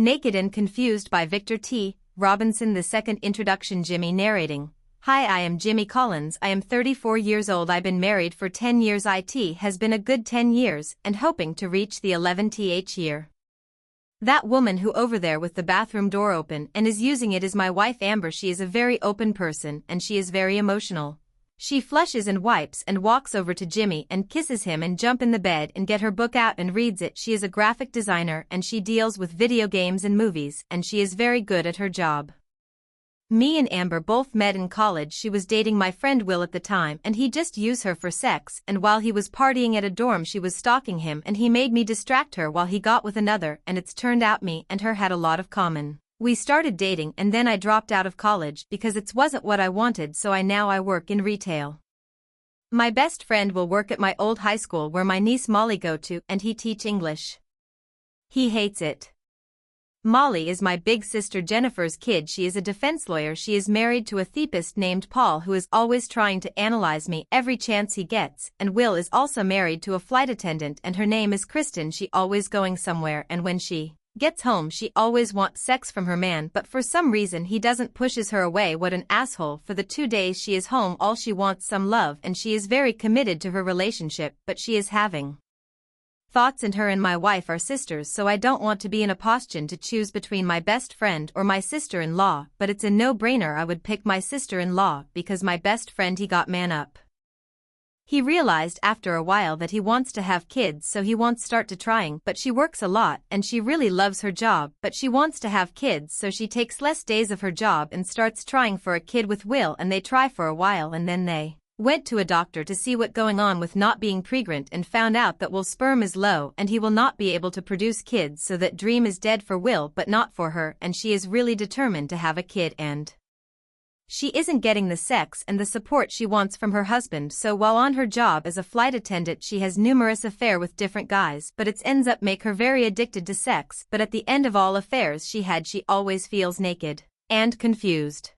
Naked and Confused by Victor T. Robinson. The second introduction. Jimmy narrating. Hi, I am Jimmy Collins. I am 34 years old. I've been married for 10 years. It has been a good 10 years and hoping to reach the 11th year. That woman who over there with the bathroom door open and is using it is my wife Amber. She is a very open person and she is very emotional. She flushes and wipes and walks over to Jimmy and kisses him and jump in the bed and get her book out and reads it. She is a graphic designer and she deals with video games and movies and she is very good at her job. Me and Amber both met in college. She was dating my friend Will at the time and he just used her for sex, and while he was partying at a dorm she was stalking him and he made me distract her while he got with another, and it's turned out me and her had a lot of common. We started dating and then I dropped out of college because it wasn't what I wanted, so I work in retail. My best friend will work at my old high school where my niece Molly go to and he teach English. He hates it. Molly is my big sister Jennifer's kid. She is a defense lawyer. She is married to a therapist named Paul who is always trying to analyze me every chance he gets, and Will is also married to a flight attendant and her name is Kristen. She always going somewhere and when she gets home she always wants sex from her man, but for some reason he doesn't, pushes her away. What an asshole. For the 2 days she is home all she wants some love and she is very committed to her relationship, but she is having thoughts, and her and my wife are sisters, so I don't want to be in a position to choose between my best friend or my sister-in-law, but it's a no-brainer. I would pick my sister-in-law because my best friend he got man up. He realized after a while that he wants to have kids, so he wants start to trying, but she works a lot and she really loves her job, but she wants to have kids so she takes less days of her job and starts trying for a kid with Will, and they try for a while and then they went to a doctor to see what going on with not being pregnant and found out that Will's sperm is low and he will not be able to produce kids, so that dream is dead for Will but not for her, and she is really determined to have a kid and she isn't getting the sex and the support she wants from her husband. So while on her job as a flight attendant she has numerous affairs with different guys, but it ends up make her very addicted to sex, but at the end of all affairs she always feels naked and confused.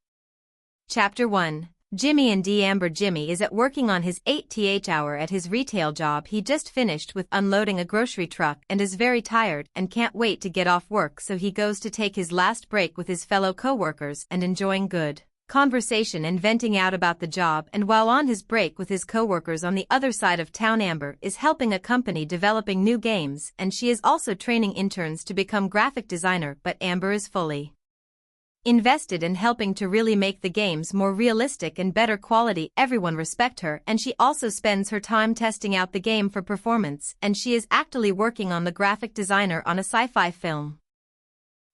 Chapter 1. Jimmy and Amber. Jimmy is at working on his 8th hour at his retail job. He just finished with unloading a grocery truck and is very tired and can't wait to get off work, so he goes to take his last break with his fellow co-workers and enjoying good conversation and venting out about the job. And while on his break with his co-workers on the other side of town, Amber is helping a company developing new games and she is also training interns to become graphic designer, but Amber is fully invested in helping to really make the games more realistic and better quality. Everyone respect her, and she also spends her time testing out the game for performance, and she is actively working on the graphic designer on a sci-fi film.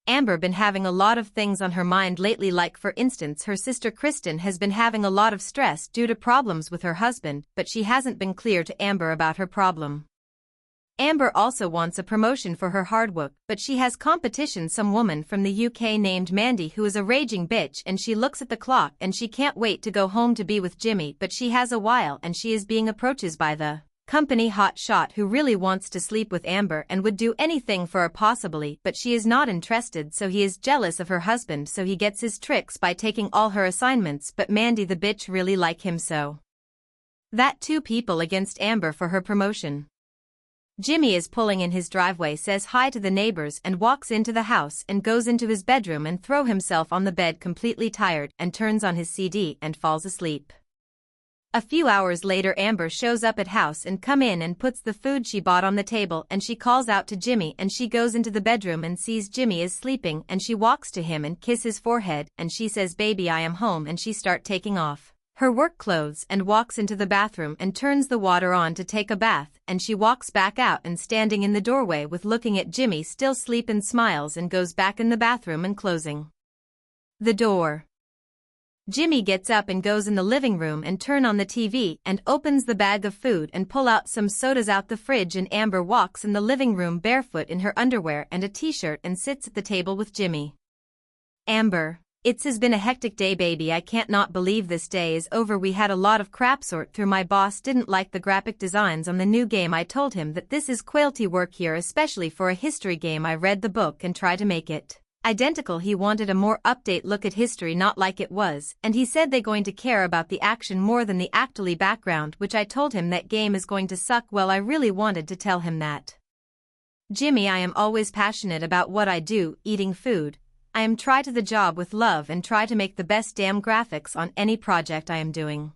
Amber been having a lot of things on her mind lately, like for instance her sister Kristen has been having a lot of stress due to problems with her husband, but she hasn't been clear to Amber about her problem. Amber also wants a promotion for her hard work, but she has competition, some woman from the UK named Mandy who is a raging bitch, and she looks at the clock and she can't wait to go home to be with Jimmy, but she has a while and she is being approached by the company hot shot who really wants to sleep with Amber and would do anything for her possibly, but she is not interested, so he is jealous of her husband, so he gets his tricks by taking all her assignments, but Mandy the bitch really like him, so that two people against Amber for her promotion. Jimmy is pulling in his driveway, says hi to the neighbors and walks into the house and goes into his bedroom and throw himself on the bed completely tired and turns on his CD and falls asleep. A few hours later Amber shows up at house and come in and puts the food she bought on the table, and she calls out to Jimmy and she goes into the bedroom and sees Jimmy is sleeping, and she walks to him and kisses his forehead and she says, "Baby, I am home," and she start taking off her work clothes and walks into the bathroom and turns the water on to take a bath, and she walks back out and standing in the doorway with looking at Jimmy still asleep and smiles and goes back in the bathroom and closing the door. Jimmy gets up and goes in the living room and turn on the TV and opens the bag of food and pull out some sodas out the fridge, and Amber walks in the living room barefoot in her underwear and a t-shirt and sits at the table with Jimmy. Amber: "It has been a hectic day, baby. I can't not believe this day is over. We had a lot of crap sort through. My boss didn't like the graphic designs on the new game. I told him that this is quality work here, especially for a history game. I read the book and tried to make it identical. He wanted a more update look at history, not like it was, and he said they going to care about the action more than the actually background, which I told him that game is going to suck. Well, I really wanted to tell him that Jimmy, I am always passionate about what I do, eating food. I am try to the job with love and try to make the best damn graphics on any project I am doing.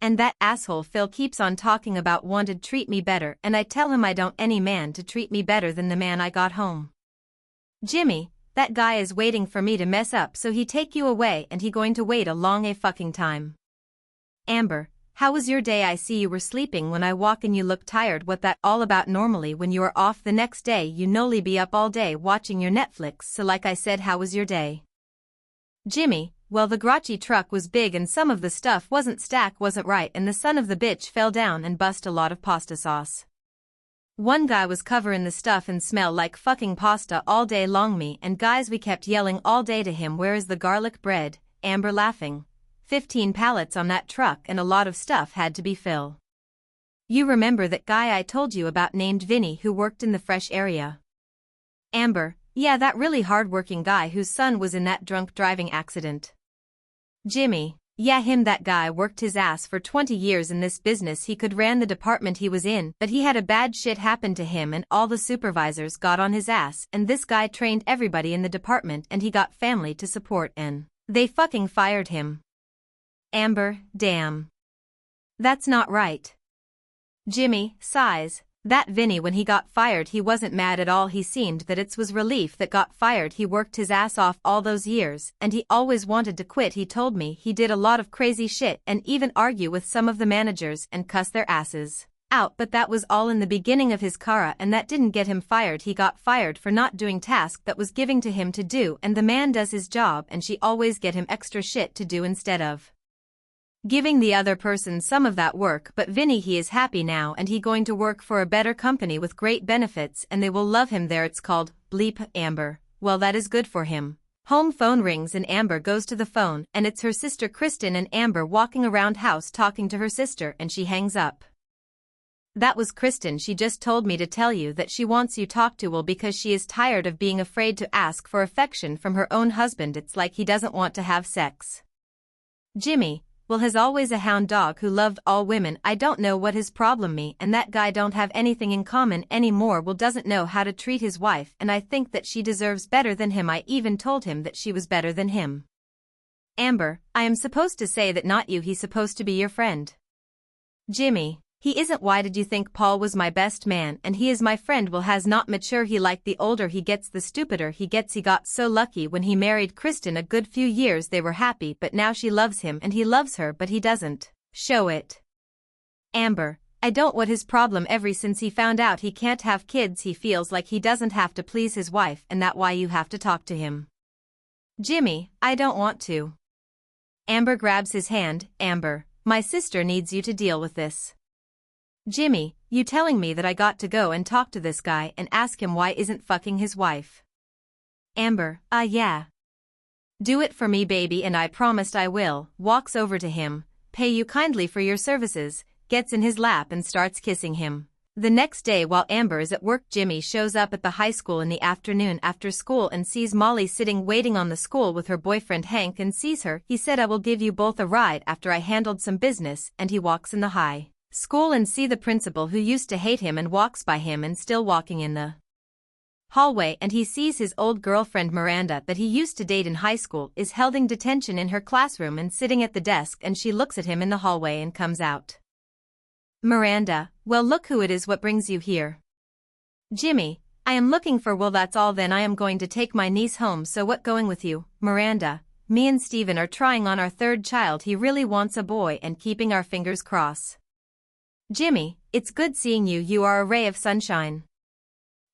And that asshole Phil keeps on talking about wanted treat me better, and I tell him I don't any man to treat me better than the man I got home. Jimmy, that guy is waiting for me to mess up so he take you away, and he going to wait a long fucking time. Amber, how was your day? I see you were sleeping when I walk and you look tired. What that all about? Normally when you are off the next day you nolly be up all day watching your Netflix, so like I said, how was your day? Jimmy, well, the Grouchy truck was big and some of the stuff wasn't right, and the son of the bitch fell down and bust a lot of pasta sauce. One guy was covering the stuff and smell like fucking pasta all day long. Me and guys, we kept yelling all day to him, where is the garlic bread? Amber laughing. 15 pallets on that truck and a lot of stuff had to be filled. You remember that guy I told you about named Vinny who worked in the fresh area? Amber, yeah, that really hard-working guy whose son was in that drunk driving accident. Jimmy, yeah, him. That guy worked his ass for 20 years in this business. He could ran the department he was in, but he had a bad shit happen to him and all the supervisors got on his ass, and this guy trained everybody in the department and he got family to support and they fucking fired him. Amber, damn. That's not right. Jimmy, sighs. That Vinny, when he got fired he wasn't mad at all, he seemed that it was relief that got fired. He worked his ass off all those years and he always wanted to quit. He told me he did a lot of crazy shit and even argue with some of the managers and cuss their asses out, but that was all in the beginning of his career and that didn't get him fired. He got fired for not doing task that was giving to him to do, and the man does his job and she always get him extra shit to do instead of giving the other person some of that work. But Vinny, he is happy now and he going to work for a better company with great benefits and they will love him there. It's called Bleep. Amber, well, that is good for him. Home phone rings and Amber goes to the phone and it's her sister Kristen, and Amber walking around house talking to her sister and she hangs up. That was Kristen. She just told me to tell you that she wants you talk to Will because she is tired of being afraid to ask for affection from her own husband. It's like he doesn't want to have sex. Jimmy, Will has always a hound dog who loved all women. I don't know what his problem. Me and that guy don't have anything in common anymore. Will doesn't know how to treat his wife and I think that she deserves better than him. I even told him that she was better than him. Amber, I am supposed to say that, not you. He's supposed to be your friend. Jimmy, he isn't. Why did you think Paul was my best man and he is my friend? Will has not mature. He like the older he gets the stupider he gets. He got so lucky when he married Kristen a good few years. They were happy, but now she loves him and he loves her, but he doesn't show it. Amber, I don't what his problem. Ever since he found out he can't have kids he feels like he doesn't have to please his wife, and that why you have to talk to him. Jimmy, I don't want to. Amber grabs his hand. Amber, my sister needs you to deal with this. Jimmy, you telling me that I got to go and talk to this guy and ask him why isn't fucking his wife? Amber, yeah. Do it for me, baby, and I promised I will. Walks over to him. Pay you kindly for your services, gets in his lap and starts kissing him. The next day while Amber is at work, Jimmy shows up at the high school in the afternoon after school and sees Molly sitting waiting on the school with her boyfriend Hank and sees her. He said, I will give you both a ride after I handled some business, and he walks in the high school and see the principal who used to hate him and walks by him and still walking in the hallway, and he sees his old girlfriend Miranda that he used to date in high school is held in detention in her classroom and sitting at the desk, and she looks at him in the hallway and comes out. Miranda, well, look who it is. What brings you here? Jimmy, I am looking for Will. That's all. Then I am going to take my niece home. So what going with you? Miranda, me and Steven are trying on our third child. He really wants a boy and keeping our fingers crossed. Jimmy, it's good seeing you. You are a ray of sunshine.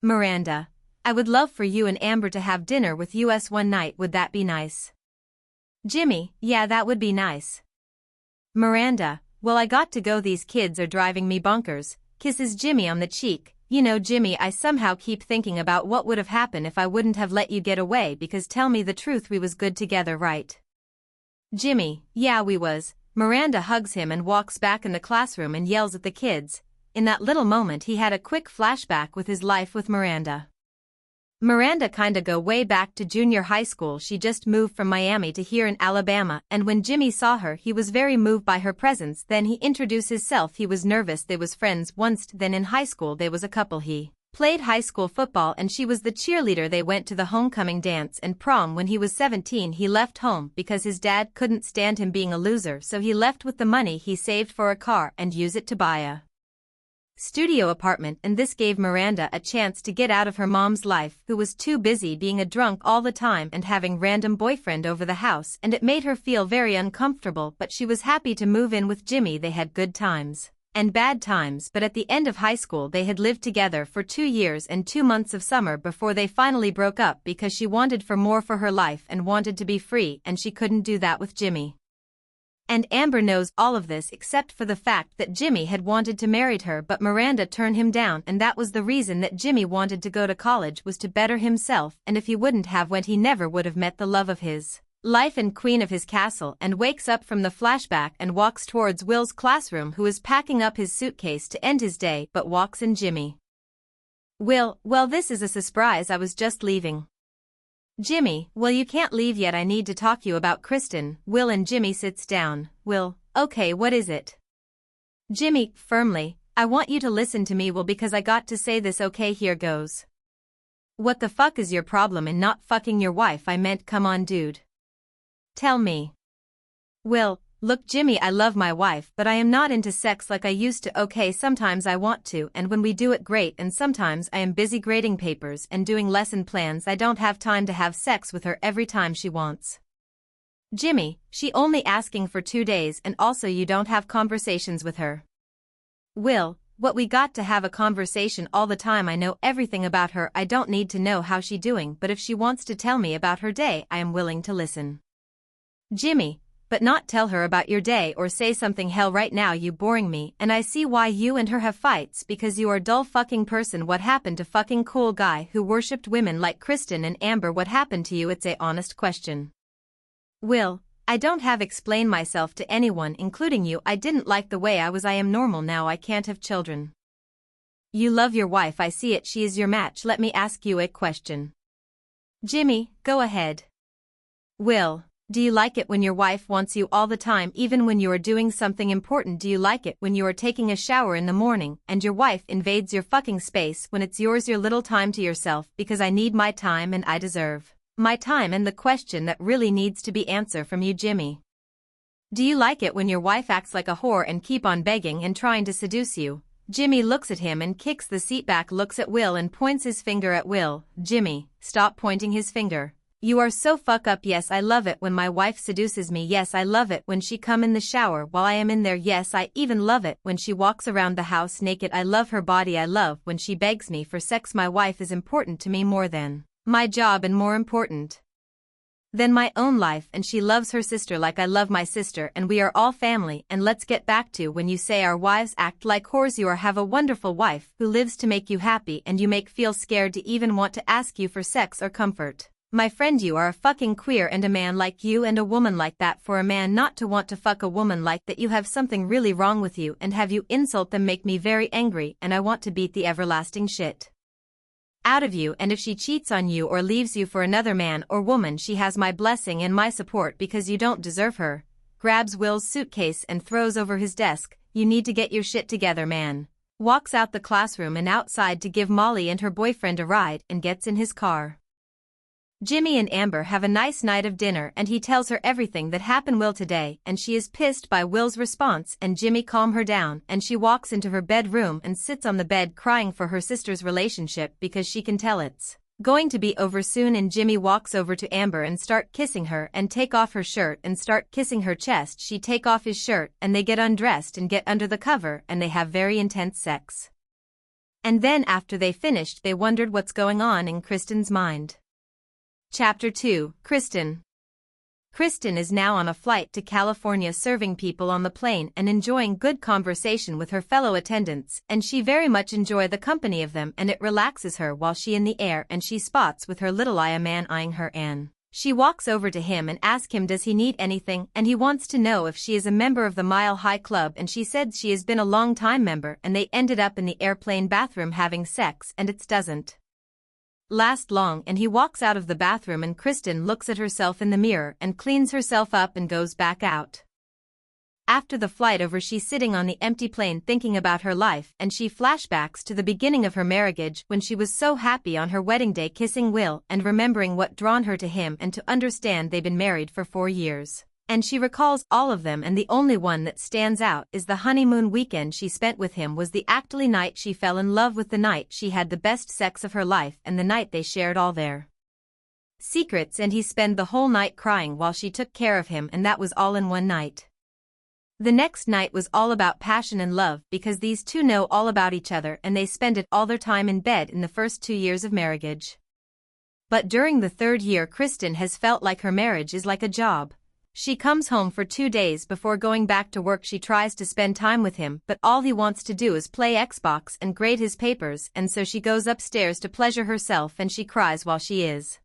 Miranda, I would love for you and Amber to have dinner with us one night. Would that be nice? Jimmy, yeah, that would be nice. Miranda, well, I got to go. These kids are driving me bonkers. Kisses Jimmy on the cheek. You know, Jimmy, I somehow keep thinking about what would have happened if I wouldn't have let you get away, because tell me the truth, we was good together, right? Jimmy, yeah, we was. Miranda hugs him and walks back in the classroom and yells at the kids. In that little moment he had a quick flashback with his life with Miranda. Miranda kinda go way back to junior high school. She just moved from Miami to here in Alabama, and when Jimmy saw her he was very moved by her presence. Then he introduced himself. He was nervous. They was friends once, then in high school they was a couple. He Played high school football and she was the cheerleader. They went to the homecoming dance and prom. When he was 17 he left home because his dad couldn't stand him being a loser, so he left with the money he saved for a car and use it to buy a studio apartment, and this gave Miranda a chance to get out of her mom's life, who was too busy being a drunk all the time and having random boyfriend over the house, and it made her feel very uncomfortable, but she was happy to move in with Jimmy. They had good times and bad times, but at the end of high school they had lived together for 2 years and 2 months of summer before they finally broke up because she wanted for more for her life and wanted to be free, and she couldn't do that with Jimmy. And Amber knows all of this except for the fact that Jimmy had wanted to marry her, but Miranda turned him down, and that was the reason that Jimmy wanted to go to college, was to better himself, and if he wouldn't have went he never would have met the love of his life and queen of his castle. And wakes up from the flashback and walks towards Will's classroom, who is packing up his suitcase to end his day, but walks in Jimmy. Will, well, this is a surprise, I was just leaving. Jimmy, well, you can't leave yet, I need to talk to you about Kristen. Will, and Jimmy sits down. Will, okay, what is it? Jimmy, firmly, I want you to listen to me, Will, because I got to say this, okay, here goes. What the fuck is your problem in not fucking your wife? I meant, come on, dude. Tell me. Will, look, Jimmy, I love my wife, but I am not into sex like I used to. Okay, sometimes I want to, and when we do it, great, and sometimes I am busy grading papers and doing lesson plans. I don't have time to have sex with her every time she wants. Jimmy, she only asking for 2 days, and also you don't have conversations with her. Will, what, we got to have a conversation all the time. I know everything about her. I don't need to know how she doing, but if she wants to tell me about her day, I am willing to listen. Jimmy, but not tell her about your day or say something. Hell, right now you boring me, and I see why you and her have fights, because you are a dull fucking person. What happened to fucking cool guy who worshipped women like Kristen and Amber? What happened to you? It's a honest question. Will, I don't have explain myself to anyone including you. I didn't like the way I was. I am normal now. I can't have children. You love your wife, I see it. She is your match. Let me ask you a question. Jimmy, go ahead. Will, do you like it when your wife wants you all the time, even when you are doing something important? Do you like it when you are taking a shower in the morning and your wife invades your fucking space when it's yours, your little time to yourself? Because I need my time and I deserve my time. And the question that really needs to be answered from you, Jimmy. Do you like it when your wife acts like a whore and keep on begging and trying to seduce you? Jimmy looks at him and kicks the seat back, looks at Will and points his finger at Will. Jimmy, stop pointing his finger. You are so fuck up. Yes, I love it when my wife seduces me. Yes, I love it when she come in the shower while I am in there. Yes, I even love it when she walks around the house naked. I love her body. I love when she begs me for sex. My wife is important to me, more than my job and more important than my own life, and she loves her sister like I love my sister, and we are all family. And let's get back to when you say our wives act like whores. You are have a wonderful wife who lives to make you happy, and you make feel scared to even want to ask you for sex or comfort. My friend, you are a fucking queer, and a man like you and a woman like that, for a man not to want to fuck a woman like that, you have something really wrong with you, and have you insult them make me very angry, and I want to beat the everlasting shit out of you. And if she cheats on you or leaves you for another man or woman, she has my blessing and my support, because you don't deserve her. Grabs Will's suitcase and throws over his desk. You need to get your shit together, man. Walks out the classroom and outside to give Molly and her boyfriend a ride, and gets in his car. Jimmy and Amber have a nice night of dinner, and he tells her everything that happened Will today, and she is pissed by Will's response, and Jimmy calm her down, and she walks into her bedroom and sits on the bed crying for her sister's relationship, because she can tell it's going to be over soon. And Jimmy walks over to Amber and start kissing her and take off her shirt and start kissing her chest. She take off his shirt and they get undressed and get under the cover, and they have very intense sex. And then after they finished, they wondered what's going on in Kristen's mind. Chapter 2, Kristen. Kristen is now on a flight to California, serving people on the plane and enjoying good conversation with her fellow attendants, and she very much enjoy the company of them, and it relaxes her while she in the air, and she spots with her little eye a man eyeing her, and she walks over to him and asks him does he need anything, and he wants to know if she is a member of the Mile High Club, and she said she has been a long time member, and they ended up in the airplane bathroom having sex, and it doesn't last long. And he walks out of the bathroom, and Kristen looks at herself in the mirror and cleans herself up and goes back out. After the flight over, she's sitting on the empty plane thinking about her life, and she flashbacks to the beginning of her marriage when she was so happy on her wedding day kissing Will and remembering what drawn her to him, and to understand they've been married for 4 years. And she recalls all of them, and the only one that stands out is the honeymoon weekend she spent with him was the actually night she fell in love with, the night she had the best sex of her life, and the night they shared all their secrets, and he spent the whole night crying while she took care of him, and that was all in one night. The next night was all about passion and love because these two know all about each other and they spend it all their time in bed in the first 2 years of marriage. But during the 3rd year, Kristen has felt like her marriage is like a job. She comes home for 2 days before going back to work. She tries to spend time with him, but all he wants to do is play Xbox and grade his papers, and so she goes upstairs to pleasure herself and she cries while she is.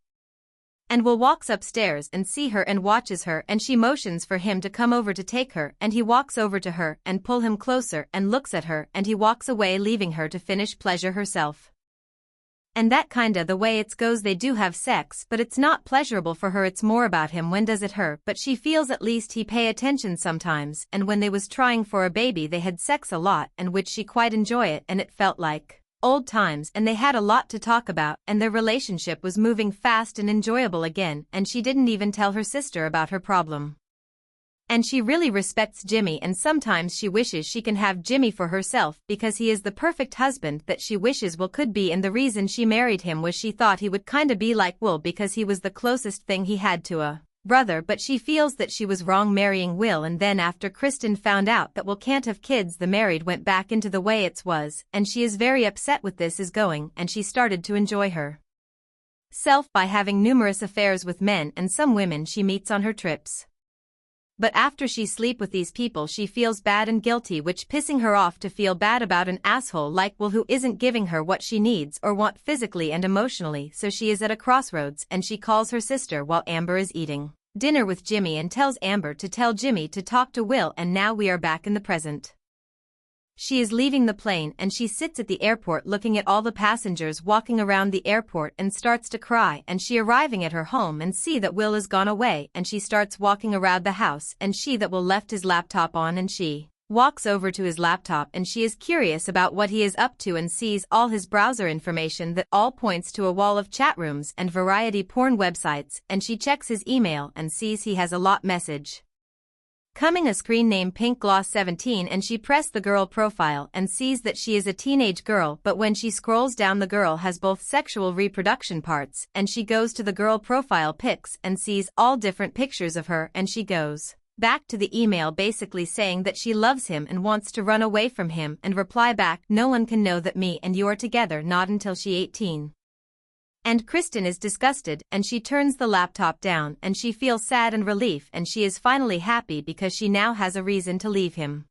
And Will walks upstairs and see her and watches her, and she motions for him to come over to take her, and he walks over to her and pull him closer and looks at her, and he walks away leaving her to finish pleasure herself. And that kinda the way it goes. They do have sex, but it's not pleasurable for her, it's more about him. When does it her? But she feels at least he pay attention sometimes, and when they was trying for a baby they had sex a lot, and which she quite enjoy it, and it felt like old times, and they had a lot to talk about, and their relationship was moving fast and enjoyable again, and she didn't even tell her sister about her problem. And she really respects Jimmy, and sometimes she wishes she can have Jimmy for herself because he is the perfect husband that she wishes Will could be, and the reason she married him was she thought he would kinda be like Will because he was the closest thing he had to a brother, but she feels that she was wrong marrying Will. And then after Kristen found out that Will can't have kids, the married went back into the way it was, and she is very upset with this is going, and she started to enjoy her self by having numerous affairs with men and some women she meets on her trips. But after she sleep with these people she feels bad and guilty, which pissing her off to feel bad about an asshole like Will who isn't giving her what she needs or want physically and emotionally. So she is at a crossroads and she calls her sister while Amber is eating dinner with Jimmy and tells Amber to tell Jimmy to talk to Will. And now we are back in the present. She is leaving the plane and she sits at the airport looking at all the passengers walking around the airport and starts to cry, and she arriving at her home and see that Will is gone away, and she starts walking around the house and she that Will left his laptop on, and she walks over to his laptop and she is curious about what he is up to and sees all his browser information that all points to a wall of chat rooms and variety porn websites, and she checks his email and sees he has a lot message coming, a screen name Pink Gloss 17, and she pressed the girl profile and sees that she is a teenage girl, but when she scrolls down the girl has both sexual reproduction parts, and she goes to the girl profile pics and sees all different pictures of her, and she goes back to the email basically saying that she loves him and wants to run away from him, and reply back, no one can know that me and you are together, not until she 18. And Kristen is disgusted and she turns the laptop down and she feels sad and relief, and she is finally happy because she now has a reason to leave him.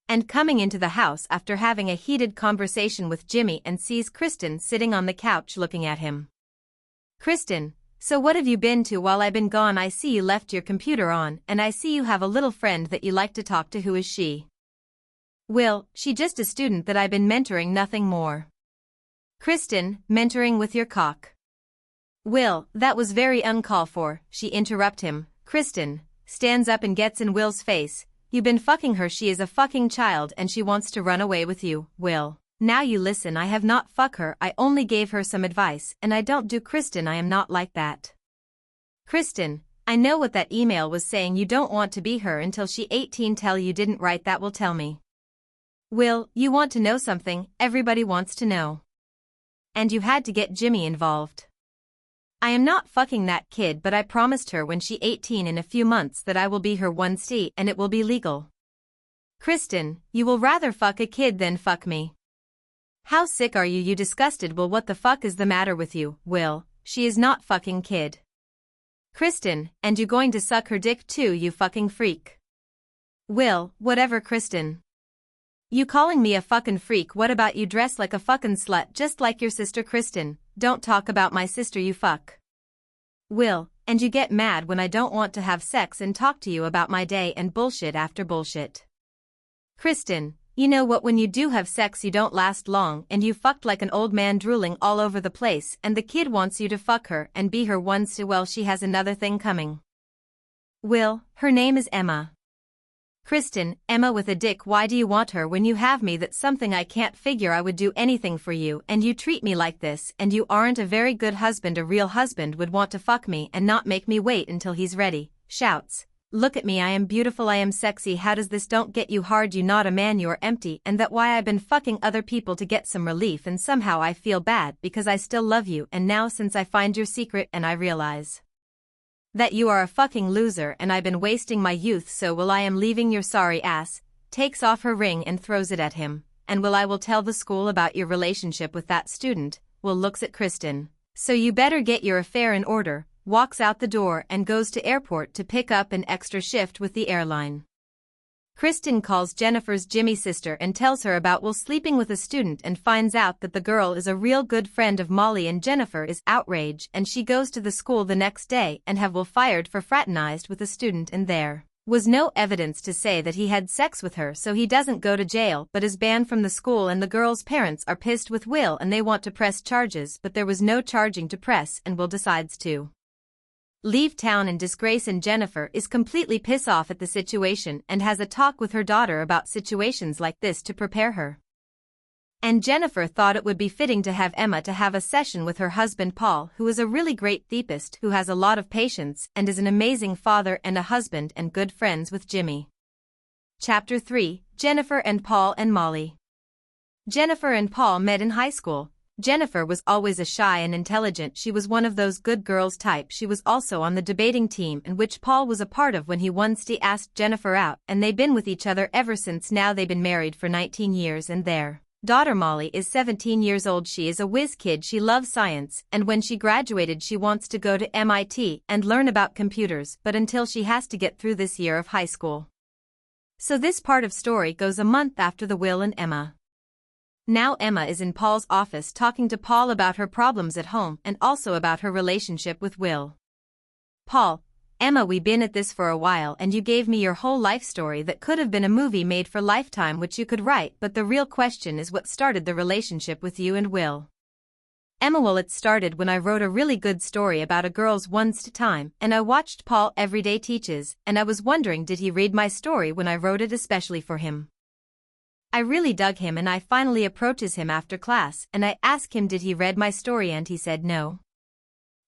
And coming into the house after having a heated conversation with Jimmy and sees Kristen sitting on the couch looking at him. Kristen, so what have you been to while I've been gone? I see you left your computer on, and I see you have a little friend that you like to talk to. Who is she? Will, she just a student that I've been mentoring, nothing more. Kristen, mentoring with your cock. Will, that was very uncalled for, she interrupt him. Kristen stands up and gets in Will's face. You been fucking her, she is a fucking child and she wants to run away with you. Will, now you listen, I have not fuck her, I only gave her some advice, and I don't do. Kristen, I am not like that. Kristen, I know what that email was saying, you don't want to be her until she 18. Tell you didn't write that. Will, tell me. Will, you want to know something, everybody wants to know. And you had to get Jimmy involved. I am not fucking that kid, but I promised her when she 18 in a few months that I will be her 1C and it will be legal. Kristen, you will rather fuck a kid than fuck me. How sick are you, you disgusted? Will, what the fuck is the matter with you? Will, she is not fucking kid. Kristen, and you going to suck her dick too, you fucking freak. Will, whatever. Kristen. You calling me a fucking freak? What about you dress like a fucking slut just like your sister? Kristen, don't talk about my sister, you fuck. Will, and you get mad when I don't want to have sex and talk to you about my day and bullshit after bullshit. Kristen, you know what, when you do have sex you don't last long and you fucked like an old man drooling all over the place, and the kid wants you to fuck her and be her once. Well, she has another thing coming. Will, her name is Emma. Kristen, Emma with a dick. Why do you want her when you have me? That's something I can't figure. I would do anything for you and you treat me like this, and you aren't a very good husband. A real husband would want to fuck me and not make me wait until he's ready. Shouts. Look at me, I am beautiful, I am sexy. How does this don't get you hard? You not a man, you're empty, and that why I've been fucking other people to get some relief, and somehow I feel bad because I still love you, and now since I find your secret and I realize that you are a fucking loser and I've been wasting my youth, so will I am leaving your sorry ass. Takes off her ring and throws it at him. And will tell the school about your relationship with that student. Will looks at Kristen. So you better get your affair in order. Walks out the door and goes to airport to pick up an extra shift with the airline. Kristen calls Jennifer's Jimmy sister and tells her about Will sleeping with a student and finds out that the girl is a real good friend of Molly, and Jennifer is outraged and she goes to the school the next day and have Will fired for fraternized with a student, and there was no evidence to say that he had sex with her, so he doesn't go to jail but is banned from the school, and the girl's parents are pissed with Will and they want to press charges, but there was no charging to press and Will decides to leave town in disgrace, and Jennifer is completely pissed off at the situation and has a talk with her daughter about situations like this to prepare her. And Jennifer thought it would be fitting to have Emma to have a session with her husband Paul, who is a really great therapist who has a lot of patience and is an amazing father and a husband and good friends with Jimmy. Chapter 3, Jennifer and Paul and Molly. Jennifer and Paul met in high school. Jennifer was always a shy and intelligent. She was one of those good girls type. She was also on the debating team, in which Paul was a part of when he once asked Jennifer out, and they've been with each other ever since. Now they've been married for 19 years and their daughter Molly is 17 years old. She is a whiz kid. She loves science, and when she graduated she wants to go to MIT and learn about computers, but until she has to get through this year of high school. So this part of story goes a month after the Will and Emma. Now Emma is in Paul's office talking to Paul about her problems at home and also about her relationship with Will. Paul, Emma, we been at this for a while and you gave me your whole life story that could have been a movie made for Lifetime which you could write, but the real question is what started the relationship with you and Will. Emma, well, it started when I wrote a really good story about a girl's once time, and I watched Paul Everyday Teaches, and I was wondering did he read my story when I wrote it especially for him. I really dug him and I finally approaches him after class and I asked him did he read my story, and he said no.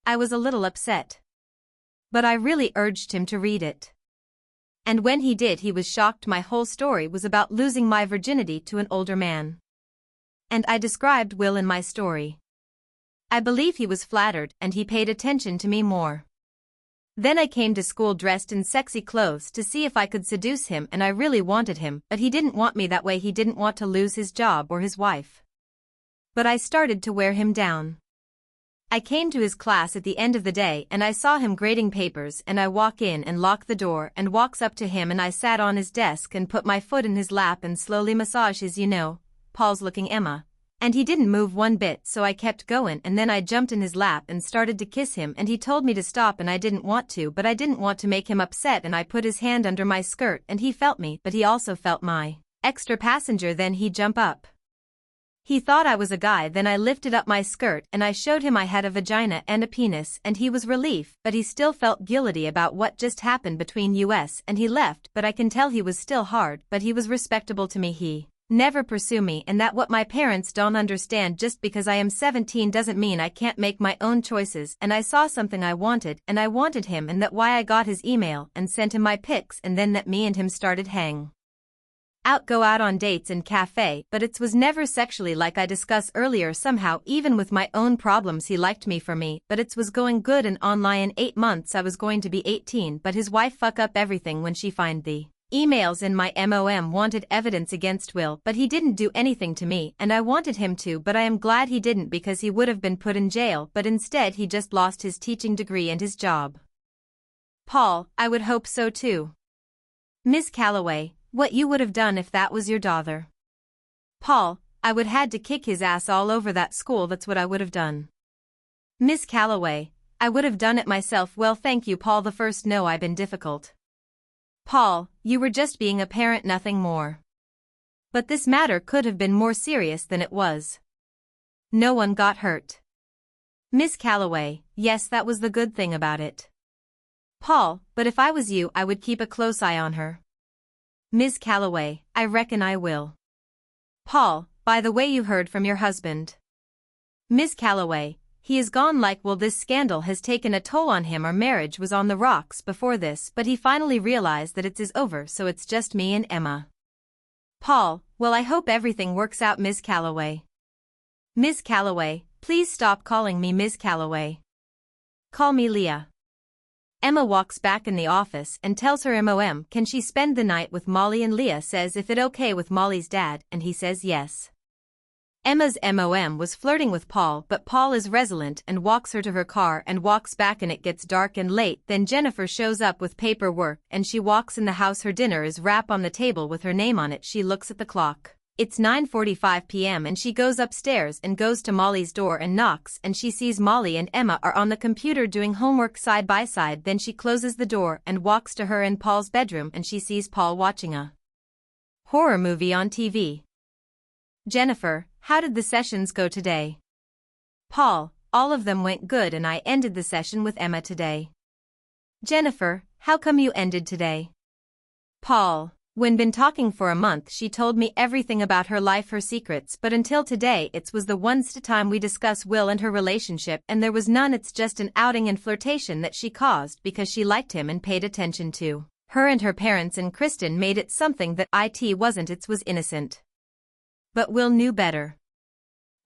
I was a little upset, but I really urged him to read it. And when he did he was shocked. My whole story was about losing my virginity to an older man. And I described Will in my story. I believe he was flattered and he paid attention to me more. Then I came to school dressed in sexy clothes to see if I could seduce him, and I really wanted him, but he didn't want me that way. He didn't want to lose his job or his wife. But I started to wear him down. I came to his class at the end of the day and I saw him grading papers, and I walk in and lock the door and walks up to him and I sat on his desk and put my foot in his lap and slowly massage his, Paul's looking Emma. And he didn't move one bit, so I kept going, and then I jumped in his lap and started to kiss him, and he told me to stop and I didn't want to, but I didn't want to make him upset, and I put his hand under my skirt and he felt me, but he also felt my extra passenger. Then he jumped up. He thought I was a guy. Then I lifted up my skirt and I showed him I had a vagina and a penis, and he was relieved, but he still felt guilty about what just happened between us, and he left, but I can tell he was still hard, but he was respectable to me. He never pursue me, and that what my parents don't understand. Just because I am 17 doesn't mean I can't make my own choices, and I saw something I wanted and I wanted him, and that why I got his email and sent him my pics, and then that me and him started hang out, go out on dates and cafe, but it was never sexually like I discussed earlier. Somehow even with my own problems he liked me for me, but it was going good, and online 8 months I was going to be 18, but his wife fuck up everything when she find the emails in my MOM, wanted evidence against Will, but he didn't do anything to me, and I wanted him to, but I am glad he didn't because he would have been put in jail, but instead he just lost his teaching degree and his job. Paul, I would hope so too. Miss Calloway, what you would have done if that was your daughter? Paul, I would had to kick his ass all over that school. That's what I would have done. Miss Calloway, I would have done it myself. Well, thank you, Paul. The first no, I've been difficult. Paul, you were just being a parent, nothing more. But this matter could have been more serious than it was. No one got hurt. Miss Calloway, yes, that was the good thing about it. Paul, but if I was you I would keep a close eye on her. Ms. Calloway, I reckon I will. Paul, by the way, you heard from your husband. Ms. Calloway, he is gone. Like, well, this scandal has taken a toll on him. Our marriage was on the rocks before this, but he finally realized that it's over, so it's just me and Emma. Paul, well, I hope everything works out, Ms. Calloway. Ms. Calloway, please stop calling me Ms. Calloway. Call me Leah. Emma walks back in the office and tells her mom can she spend the night with Molly, and Leah says if it okay with Molly's dad, and he says yes. Emma's mom was flirting with Paul, but Paul is resolute and walks her to her car and walks back, and it gets dark and late. Then Jennifer shows up with paperwork and she walks in the house. Her dinner is wrapped on the table with her name on it. She looks at the clock. It's 9:45 p.m. and she goes upstairs and goes to Molly's door and knocks, and she sees Molly and Emma are on the computer doing homework side by side. Then she closes the door and walks to her in Paul's bedroom, and she sees Paul watching a horror movie on TV. Jennifer, how did the sessions go today? Paul, all of them went good, and I ended the session with Emma today. Jennifer, how come you ended today? Paul, when been talking for a month, she told me everything about her life, her secrets, but until today it was the one time we discuss Will and her relationship, and there was none. It's just an outing and flirtation that she caused because she liked him and paid attention to her and her parents, and Kristen made it something that it wasn't. It was innocent. But Will knew better.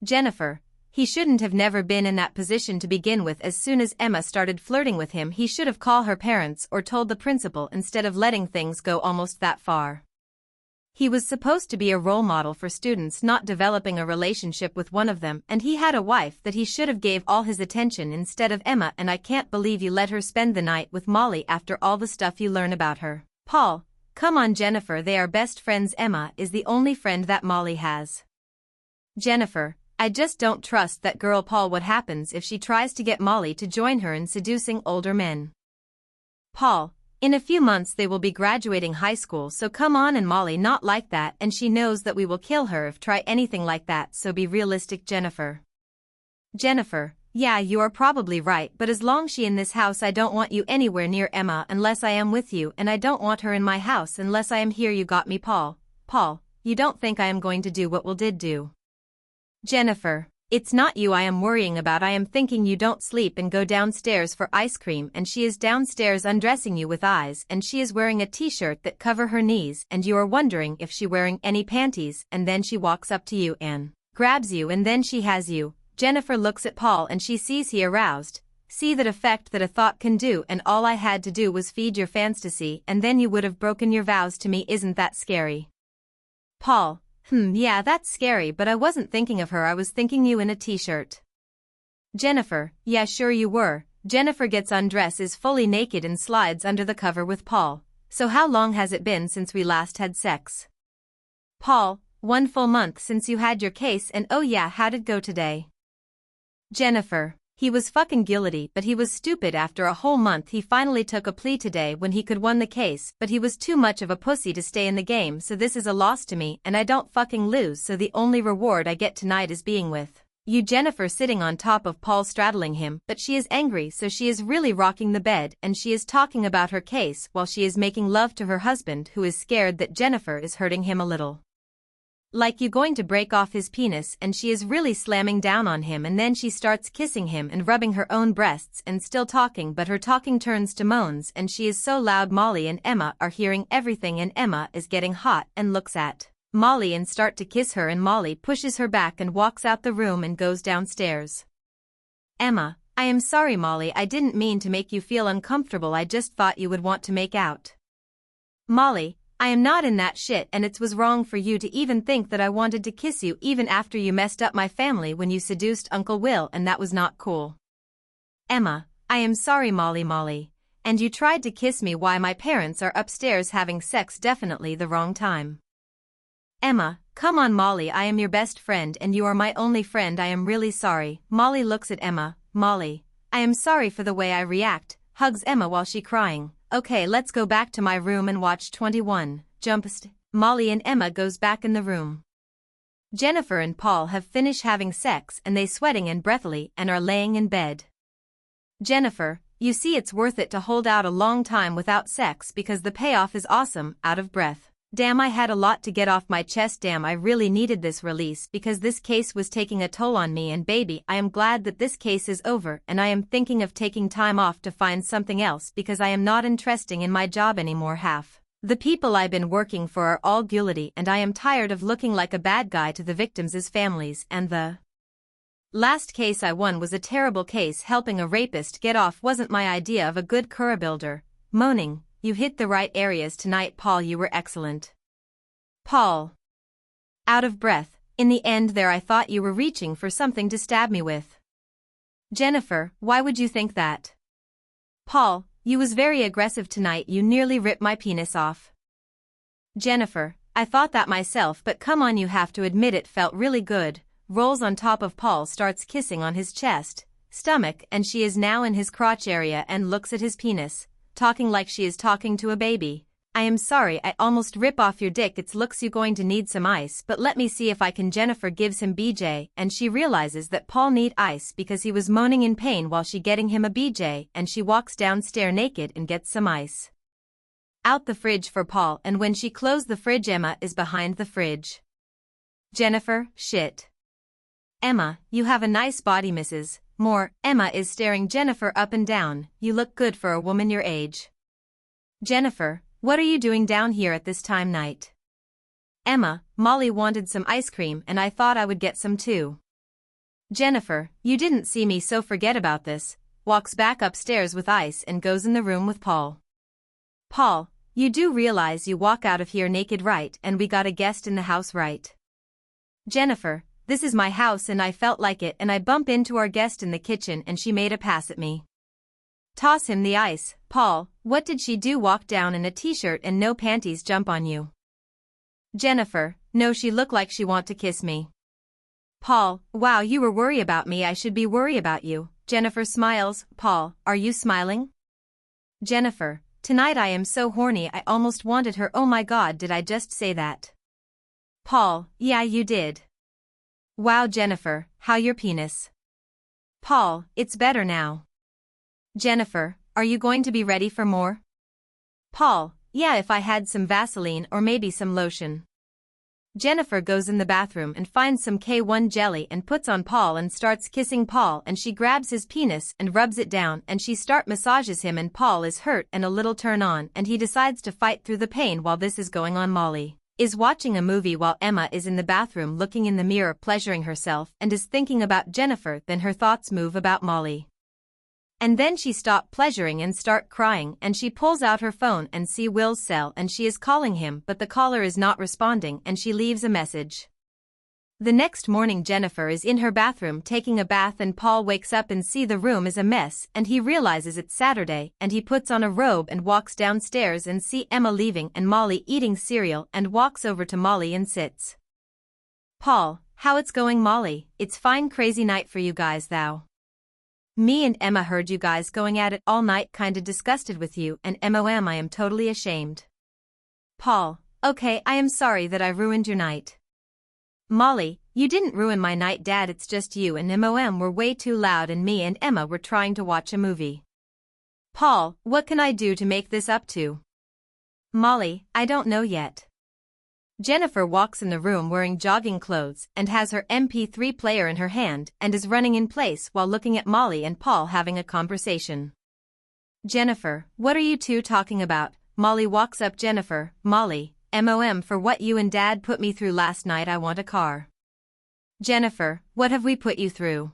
Jennifer, he shouldn't have never been in that position to begin with. As soon as Emma started flirting with him, he should have called her parents or told the principal instead of letting things go almost that far. He was supposed to be a role model for students, not developing a relationship with one of them, and he had a wife that he should have gave all his attention instead of Emma, and I can't believe you let her spend the night with Molly after all the stuff you learn about her. Paul, come on Jennifer, they are best friends. Emma is the only friend that Molly has. Jennifer, I just don't trust that girl. Paul, what happens if she tries to get Molly to join her in seducing older men? Paul, in a few months they will be graduating high school, so come on, and Molly not like that, and she knows that we will kill her if try anything like that, so be realistic. Jennifer. Jennifer, yeah, you are probably right, but as long as she in this house, I don't want you anywhere near Emma unless I am with you, and I don't want her in my house unless I am here. You got me, Paul. Paul, you don't think I am going to do what Will did do? Jennifer, it's not you I am worrying about. I am thinking you don't sleep and go downstairs for ice cream, and she is downstairs undressing you with eyes, and she is wearing a t-shirt that cover her knees, and you are wondering if she wearing any panties, and then she walks up to you and grabs you, and then she has you. Jennifer looks at Paul and she sees he aroused. See that effect that a thought can do, and all I had to do was feed your fantasy, and then you would have broken your vows to me. Isn't that scary? Paul, yeah, that's scary, but I wasn't thinking of her, I was thinking you in a t-shirt. Jennifer, yeah, sure you were. Jennifer gets undressed, is fully naked, and slides under the cover with Paul. So how long has it been since we last had sex? Paul, 1 full month since you had your case, and oh yeah, how'd it go today? Jennifer, he was fucking guilty, but he was stupid. After a whole month he finally took a plea today when he could won the case, but he was too much of a pussy to stay in the game, so this is a loss to me, and I don't fucking lose, so the only reward I get tonight is being with you. Jennifer sitting on top of Paul straddling him, but she is angry, so she is really rocking the bed, and she is talking about her case while she is making love to her husband, who is scared that Jennifer is hurting him a little. Like you going to break off his penis, and she is really slamming down on him, and then she starts kissing him and rubbing her own breasts and still talking, but her talking turns to moans, and she is so loud Molly and Emma are hearing everything, and Emma is getting hot and looks at Molly and start to kiss her, and Molly pushes her back and walks out the room and goes downstairs. Emma, I am sorry Molly, I didn't mean to make you feel uncomfortable, I just thought you would want to make out. Molly, I am not in that shit, and it was wrong for you to even think that I wanted to kiss you even after you messed up my family when you seduced Uncle Will, and that was not cool. Emma, I am sorry Molly, and you tried to kiss me while my parents are upstairs having sex, definitely the wrong time. Emma, come on Molly, I am your best friend and you are my only friend, I am really sorry. Molly looks at Emma. Molly, I am sorry for the way I react, hugs Emma while she crying. Okay, let's go back to my room and watch 21 Jumps. Molly and Emma goes back in the room. Jennifer and Paul have finished having sex and they sweating and breathily and are laying in bed. Jennifer, you see it's worth it to hold out a long time without sex because the payoff is awesome, out of breath. Damn, I had a lot to get off my chest. Damn, I really needed this release because this case was taking a toll on me, and baby, I am glad that this case is over, and I am thinking of taking time off to find something else because I am not interested in my job anymore. Half the people I've been working for are all guilty, and I am tired of looking like a bad guy to the victims' families, and the last case I won was a terrible case. Helping a rapist get off wasn't my idea of a good career builder. Moaning, you hit the right areas tonight, Paul. You were excellent. Paul. Out of breath, in the end there I thought you were reaching for something to stab me with. Jennifer, why would you think that? Paul, you was very aggressive tonight. You nearly ripped my penis off. Jennifer, I thought that myself, but come on, you have to admit it felt really good. Rolls on top of Paul, starts kissing on his chest, stomach, and she is now in his crotch area and looks at his penis, talking like she is talking to a baby. I am sorry, I almost rip off your dick. It looks you going to need some ice, but let me see if I can. Jennifer gives him BJ, and she realizes that Paul need ice because he was moaning in pain while she getting him a BJ, and she walks downstairs naked and gets some ice out the fridge for Paul, and when she closed the fridge, Emma is behind the fridge. Jennifer, shit. Emma, you have a nice body, Mrs. Moore. Emma is staring Jennifer up and down. You look good for a woman your age. Jennifer, what are you doing down here at this time night? Emma, Molly wanted some ice cream and I thought I would get some too. Jennifer, you didn't see me, so forget about this. Walks back upstairs with ice and goes in the room with Paul. Paul, you do realize you walk out of here naked, right? And we got a guest in the house, right? Jennifer, this is my house and I felt like it, and I bump into our guest in the kitchen and she made a pass at me. Toss him the ice. Paul, what did she do? Walk down in a t-shirt and no panties, jump on you? Jennifer, no, she looked like she want to kiss me. Paul, wow, you were worried about me. I should be worried about you. Jennifer smiles. Paul, are you smiling? Jennifer, tonight I am so horny I almost wanted her. Oh my god, did I just say that? Paul, yeah, you did. Wow, Jennifer, how your penis? Paul, it's better now. Jennifer, are you going to be ready for more? Paul, yeah, if I had some Vaseline or maybe some lotion. Jennifer goes in the bathroom and finds some K1 jelly and puts on Paul and starts kissing Paul, and she grabs his penis and rubs it down and she massages him, and Paul is hurt and a little turn on, and he decides to fight through the pain. While this is going on, Molly is watching a movie while Emma is in the bathroom looking in the mirror pleasuring herself and is thinking about Jennifer. Then her thoughts move about Molly. And then she stopped pleasuring and start crying, and she pulls out her phone and see Will's cell and she is calling him, but the caller is not responding and she leaves a message. The next morning Jennifer is in her bathroom taking a bath and Paul wakes up and see the room is a mess, and he realizes it's Saturday and he puts on a robe and walks downstairs and see Emma leaving and Molly eating cereal and walks over to Molly and sits. Paul, how it's going? Molly, it's fine. Crazy night for you guys though. Me and Emma heard you guys going at it all night, kinda disgusted with you, and MOM I am totally ashamed. Paul, okay, I am sorry that I ruined your night. Molly, you didn't ruin my night, Dad, it's just you and MOM were way too loud and me and Emma were trying to watch a movie. Paul, what can I do to make this up to? Molly, I don't know yet. Jennifer walks in the room wearing jogging clothes and has her MP3 player in her hand and is running in place while looking at Molly and Paul having a conversation. Jennifer, what are you two talking about? Molly walks up. Jennifer, Molly, MOM for what you and Dad put me through last night. I want a car. Jennifer, what have we put you through?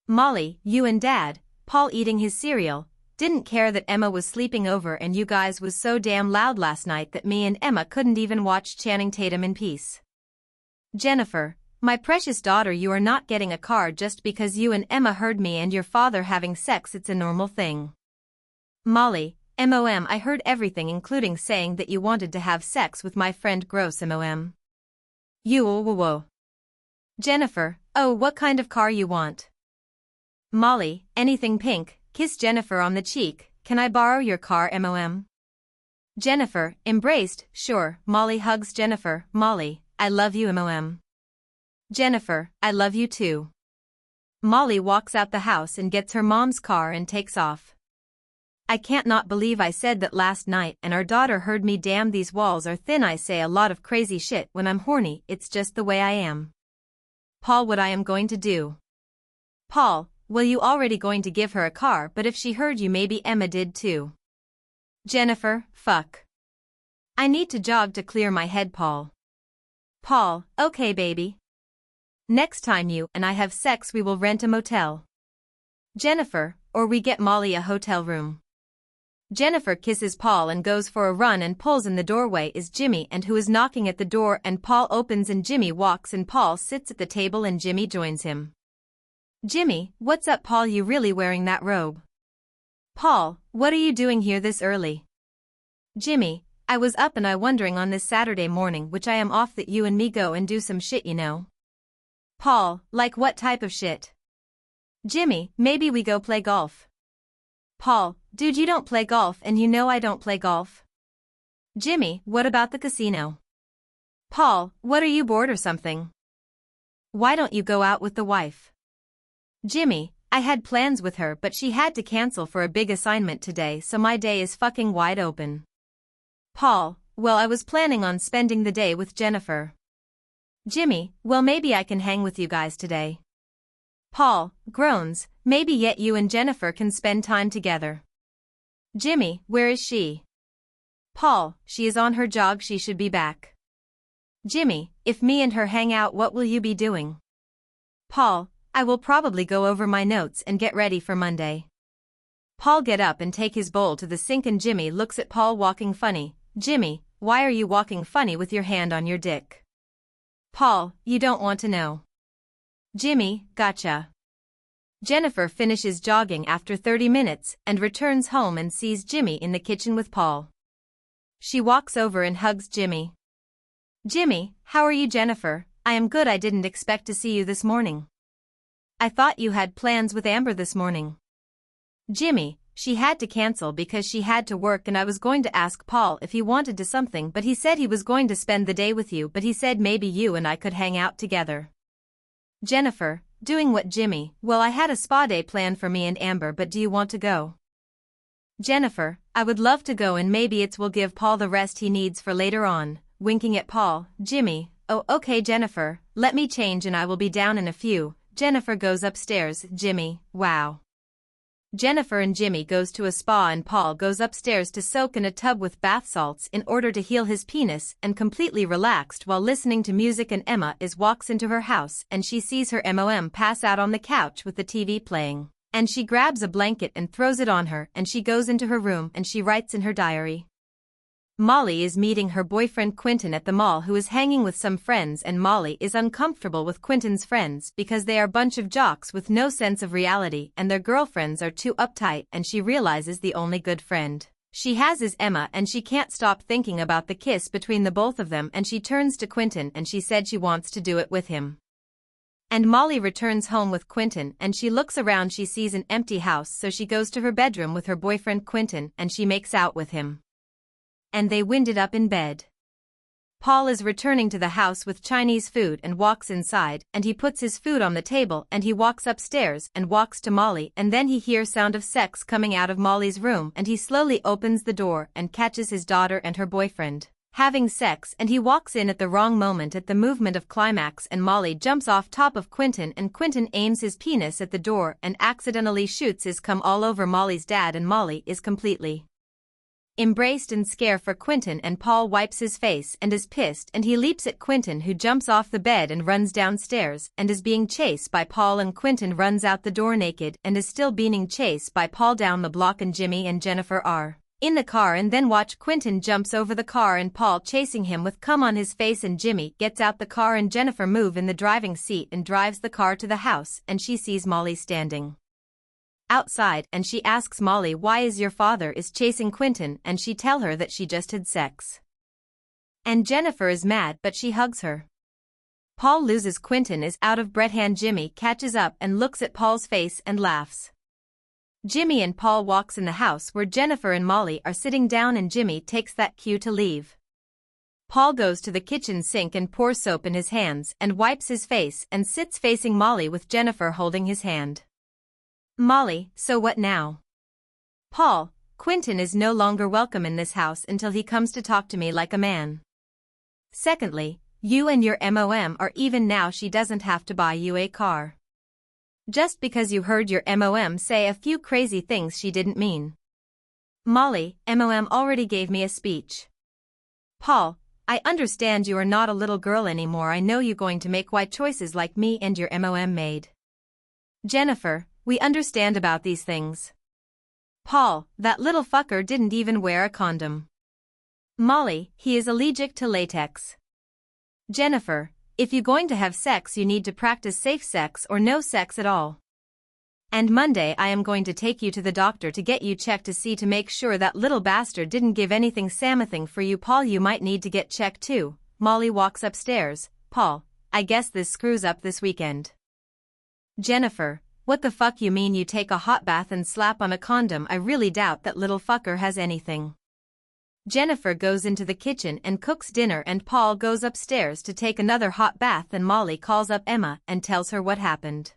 Molly, you and Dad. Paul eating his cereal. Didn't care that Emma was sleeping over, and you guys was so damn loud last night that me and Emma couldn't even watch Channing Tatum in peace. Jennifer, my precious daughter, you are not getting a car just because you and Emma heard me and your father having sex. It's a normal thing. Molly, MOM I heard everything, including saying that you wanted to have sex with my friend. Gross. MOM. You whoa. Jennifer, oh, what kind of car you want? Molly, anything pink. Kiss Jennifer on the cheek. Can I borrow your car? MOM. Jennifer, embraced, sure. Molly hugs Jennifer. Molly, I love you. MOM. Jennifer, I love you too. Molly walks out the house and gets her mom's car and takes off. I can't not believe I said that last night and our daughter heard me. Damn, these walls are thin. I say a lot of crazy shit when I'm horny, it's just the way I am. Paul, what I am going to do? Paul, well, you already going to give her a car, but if she heard you maybe Emma did too. Jennifer, fuck. I need to jog to clear my head, Paul. Paul, okay baby. Next time you and I have sex we will rent a motel. Jennifer, or we get Molly a hotel room. Jennifer kisses Paul and goes for a run and pulls in the doorway is Jimmy and who is knocking at the door and Paul opens and Jimmy walks and Paul sits at the table and Jimmy joins him. Jimmy, what's up Paul, you really wearing that robe? Paul, what are you doing here this early? Jimmy, I was up and I wondering on this Saturday morning which I am off that you and me go and do some shit you know. Paul, like what type of shit? Jimmy, maybe we go play golf. Paul, dude, you don't play golf and you know I don't play golf. Jimmy, what about the casino? Paul, what are you bored or something? Why don't you go out with the wife? Jimmy, I had plans with her but she had to cancel for a big assignment today so my day is fucking wide open. Paul, well, I was planning on spending the day with Jennifer. Jimmy, well, maybe I can hang with you guys today. Paul, groans, maybe yet you and Jennifer can spend time together. Jimmy, where is she? Paul, she is on her jog, she should be back. Jimmy, if me and her hang out what will you be doing? Paul, I will probably go over my notes and get ready for Monday. Paul get up and take his bowl to the sink and Jimmy looks at Paul walking funny. Jimmy, why are you walking funny with your hand on your dick? Paul, you don't want to know. Jimmy, gotcha. Jennifer finishes jogging after 30 minutes and returns home and sees Jimmy in the kitchen with Paul. She walks over and hugs Jimmy. Jimmy, how are you? Jennifer, I am good. I didn't expect to see you this morning. I thought you had plans with Amber this morning. Jimmy, she had to cancel because she had to work and I was going to ask Paul if he wanted to something but he said he was going to spend the day with you but he said maybe you and I could hang out together. Jennifer, doing what Jimmy? Well, I had a spa day planned for me and Amber but do you want to go? Jennifer, I would love to go and maybe it will give Paul the rest he needs for later on, winking at Paul. Jimmy, oh okay Jennifer, let me change and I will be down in a few. Jennifer goes upstairs. Jimmy, wow. Jennifer and Jimmy goes to a spa and Paul goes upstairs to soak in a tub with bath salts in order to heal his penis and completely relaxed while listening to music and Emma walks into her house and she sees her mom pass out on the couch with the TV playing. And she grabs a blanket and throws it on her and she goes into her room and she writes in her diary. Molly is meeting her boyfriend Quentin at the mall who is hanging with some friends and Molly is uncomfortable with Quentin's friends because they are a bunch of jocks with no sense of reality and their girlfriends are too uptight and she realizes the only good friend she has is Emma and she can't stop thinking about the kiss between the both of them and she turns to Quentin and she said she wants to do it with him. And Molly returns home with Quentin and she looks around, she sees an empty house so she goes to her bedroom with her boyfriend Quentin and she makes out with him. And they winded up in bed. Paul is returning to the house with Chinese food and walks inside and he puts his food on the table and he walks upstairs and walks to Molly and then he hears sound of sex coming out of Molly's room and he slowly opens the door and catches his daughter and her boyfriend having sex and he walks in at the wrong moment at the movement of climax and Molly jumps off top of Quentin and Quentin aims his penis at the door and accidentally shoots his cum all over Molly's dad and Molly is completely embraced and scared for Quentin and Paul wipes his face and is pissed and he leaps at Quentin who jumps off the bed and runs downstairs and is being chased by Paul and Quentin runs out the door naked and is still being chased by Paul down the block and Jimmy and Jennifer are in the car and then watch Quentin jumps over the car and Paul chasing him with cum on his face and Jimmy gets out the car and Jennifer move in the driving seat and drives the car to the house and she sees Molly standing outside and she asks Molly why is your father is chasing Quentin and she tell her that she just had sex. And Jennifer is mad but she hugs her. Paul loses Quentin is out of breath and Jimmy catches up and looks at Paul's face and laughs. Jimmy and Paul walks in the house where Jennifer and Molly are sitting down and Jimmy takes that cue to leave. Paul goes to the kitchen sink and pours soap in his hands and wipes his face and sits facing Molly with Jennifer holding his hand. Molly, so what now? Paul, Quentin is no longer welcome in this house until he comes to talk to me like a man. Secondly, you and your mom are even now. She doesn't have to buy you a car. Just because you heard your mom say a few crazy things she didn't mean. Molly, mom already gave me a speech. Paul, I understand you are not a little girl anymore. I know you're going to make wise choices like me and your mom made. Jennifer, we understand about these things. Paul, that little fucker didn't even wear a condom. Molly, he is allergic to latex. Jennifer, if you're going to have sex you need to practice safe sex or no sex at all. And Monday I am going to take you to the doctor to get you checked to make sure that little bastard didn't give anything something for you. Paul, you might need to get checked too. Molly walks upstairs. Paul, I guess this screws up this weekend. Jennifer, what the fuck you mean you take a hot bath and slap on a condom? I really doubt that little fucker has anything. Jennifer goes into the kitchen and cooks dinner and Paul goes upstairs to take another hot bath and Molly calls up Emma and tells her what happened.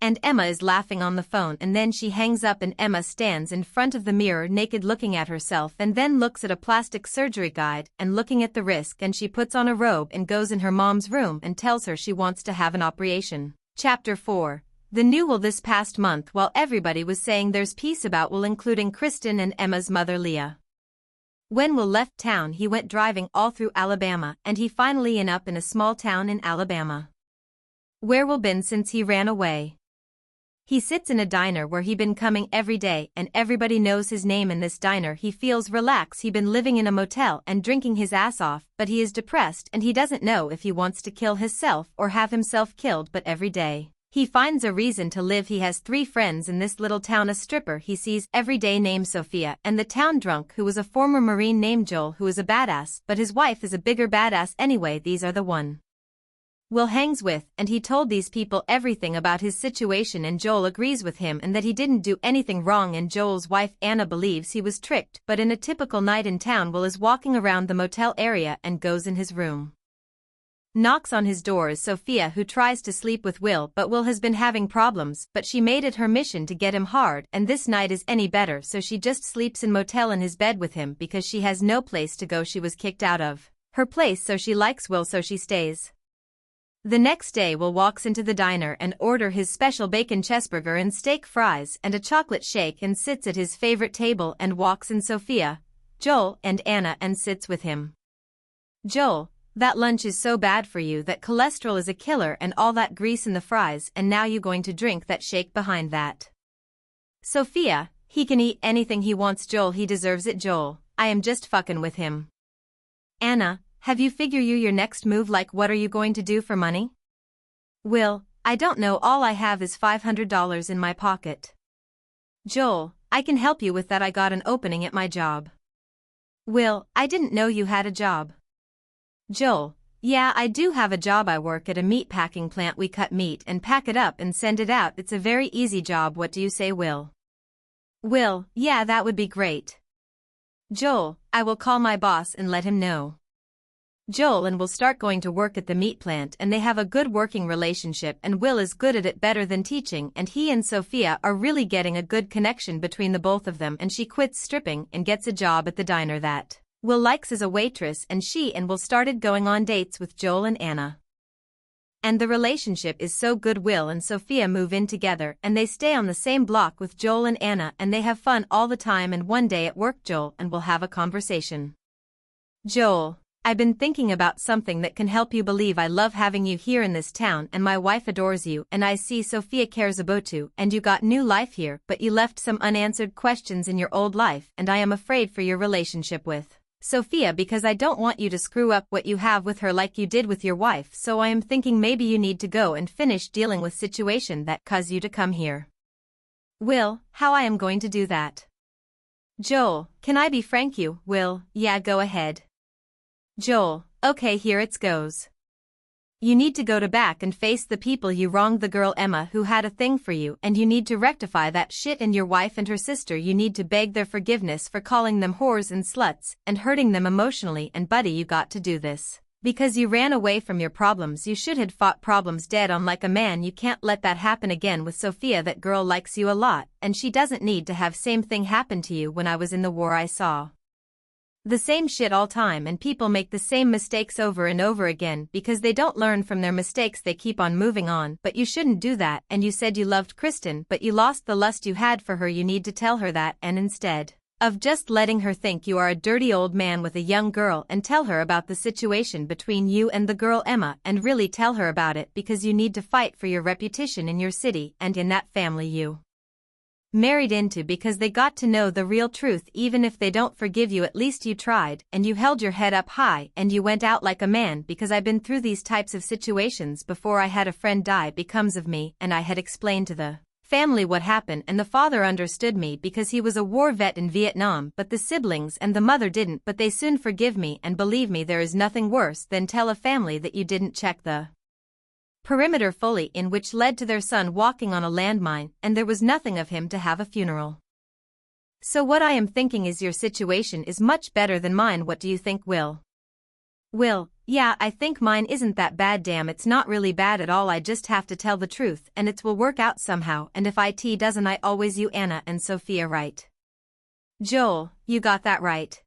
And Emma is laughing on the phone and then she hangs up and Emma stands in front of the mirror naked looking at herself and then looks at a plastic surgery guide and looking at the risk and she puts on a robe and goes in her mom's room and tells her she wants to have an operation. Chapter 4. The new will. This past month while everybody was saying there's peace about Will including Kristen and Emma's mother Leah. When Will left town he went driving all through Alabama and he finally ended up in a small town in Alabama. Where Will been since he ran away? He sits in a diner where he been coming every day and everybody knows his name in this diner. He feels relaxed. He been living in a motel and drinking his ass off, but he is depressed and he doesn't know if he wants to kill himself or have himself killed, but every day he finds a reason to live. He has 3 friends in this little town, a stripper he sees every day named Sophia and the town drunk who was a former Marine named Joel who is a badass, but his wife is a bigger badass anyway. These are the one Will hangs with, and he told these people everything about his situation and Joel agrees with him and that he didn't do anything wrong and Joel's wife Anna believes he was tricked. But in a typical night in town Will is walking around the motel area and goes in his room. Knocks on his door is Sophia who tries to sleep with Will, but Will has been having problems, but she made it her mission to get him hard and this night is any better so she just sleeps in motel in his bed with him because she has no place to go. She was kicked out of her place so she likes Will so she stays. The next day Will walks into the diner and order his special bacon cheeseburger and steak fries and a chocolate shake and sits at his favorite table and walks in Sophia, Joel and Anna and sits with him. Joel, that lunch is so bad for you, that cholesterol is a killer and all that grease in the fries and now you going to drink that shake behind that. Sophia, he can eat anything he wants. Joel, he deserves it. Joel, I am just fucking with him. Anna, have you figured your next move? Like what are you going to do for money? Will, I don't know, all I have is $500 in my pocket. Joel, I can help you with that, I got an opening at my job. Will, I didn't know you had a job. Joel, yeah, I do have a job. I work at a meat packing plant. We cut meat and pack it up and send it out. It's a very easy job. What do you say, Will? Will, yeah, that would be great. Joel, I will call my boss and let him know. Joel and Will start going to work at the meat plant and they have a good working relationship and Will is good at it, better than teaching, and he and Sophia are really getting a good connection between the both of them, and she quits stripping and gets a job at the diner that Will likes as a waitress, and she and Will started going on dates with Joel and Anna. And the relationship is so good. Will and Sophia move in together and they stay on the same block with Joel and Anna and they have fun all the time, and one day at work Joel and Will have a conversation. Joel, I've been thinking about something that can help you. Believe I love having you here in this town and my wife adores you and I see Sophia cares about you and you got new life here, but you left some unanswered questions in your old life and I am afraid for your relationship with Sophia because I don't want you to screw up what you have with her like you did with your wife, so I am thinking maybe you need to go and finish dealing with situation that caused you to come here. Will, how I am going to do that? Joel, can I be frank you? Will, yeah, go ahead. Joel, okay, here it goes. You need to go to back and face the people you wronged, the girl Emma who had a thing for you, and you need to rectify that shit, and your wife and her sister you need to beg their forgiveness for calling them whores and sluts and hurting them emotionally, and buddy, you got to do this. Because you ran away from your problems, you should have fought problems dead on like a man. You can't let that happen again with Sophia. That girl likes you a lot, and she doesn't need to have same thing happen to you. When I was in the war I saw the same shit all time, and people make the same mistakes over and over again because they don't learn from their mistakes. They keep on moving on, but you shouldn't do that. And you said you loved Kristen, but you lost the lust you had for her. You need to tell her that, and instead of just letting her think you are a dirty old man with a young girl, and tell her about the situation between you and the girl Emma, and really tell her about it, because you need to fight for your reputation in your city and in that family you married into, because they got to know the real truth. Even if they don't forgive you, at least you tried, and you held your head up high, and you went out like a man. Because I've been through these types of situations before. I had a friend die because of me, and I had explained to the family what happened, and the father understood me because he was a war vet in Vietnam, but the siblings and the mother didn't. But they soon forgive me, and believe me, there is nothing worse than tell a family that you didn't check the perimeter fully, in which led to their son walking on a landmine, and there was nothing of him to have a funeral. So what I am thinking is your situation is much better than mine. What do you think, Will? Will: yeah, I think mine isn't that bad. Damn, it's not really bad at all. I just have to tell the truth, and it will work out somehow. And if it doesn't, I always you Anna and Sophia, right? Joel: you got that right.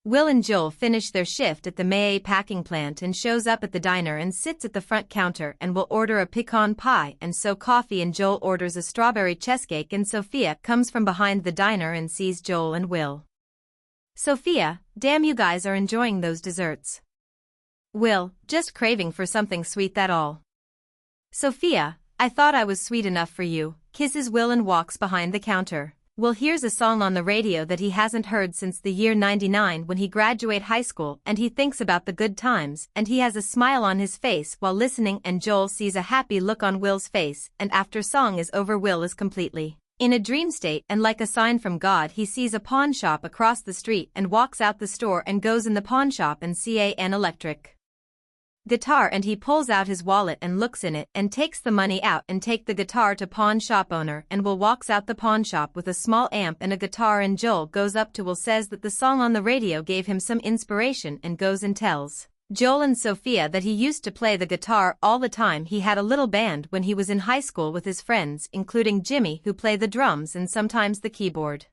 Will and Joel finish their shift at the May packing plant and shows up at the diner and sits at the front counter and will order a pecan pie and so coffee, and Joel orders a strawberry cheesecake, and Sophia comes from behind the diner and sees Joel and Will. Sophia: damn, you guys are enjoying those desserts. Will: just craving for something sweet, that all. Sophia: I thought I was sweet enough for you. Kisses Will and walks behind the counter. Will hears a song on the radio that he hasn't heard since the year 99 when he graduate high school, and he thinks about the good times, and he has a smile on his face while listening, and Joel sees a happy look on Will's face, and after song is over, Will is completely in a dream state, and like a sign from God he sees a pawn shop across the street and walks out the store and goes in the pawn shop and sees an electric guitar, and he pulls out his wallet and looks in it and takes the money out and take the guitar to pawn shop owner, and Will walks out the pawn shop with a small amp and a guitar, and Joel goes up to Will, says that the song on the radio gave him some inspiration, and goes and tells Joel and Sophia that he used to play the guitar all the time. He had a little band when he was in high school with his friends, including Jimmy, who play the drums and sometimes the keyboard.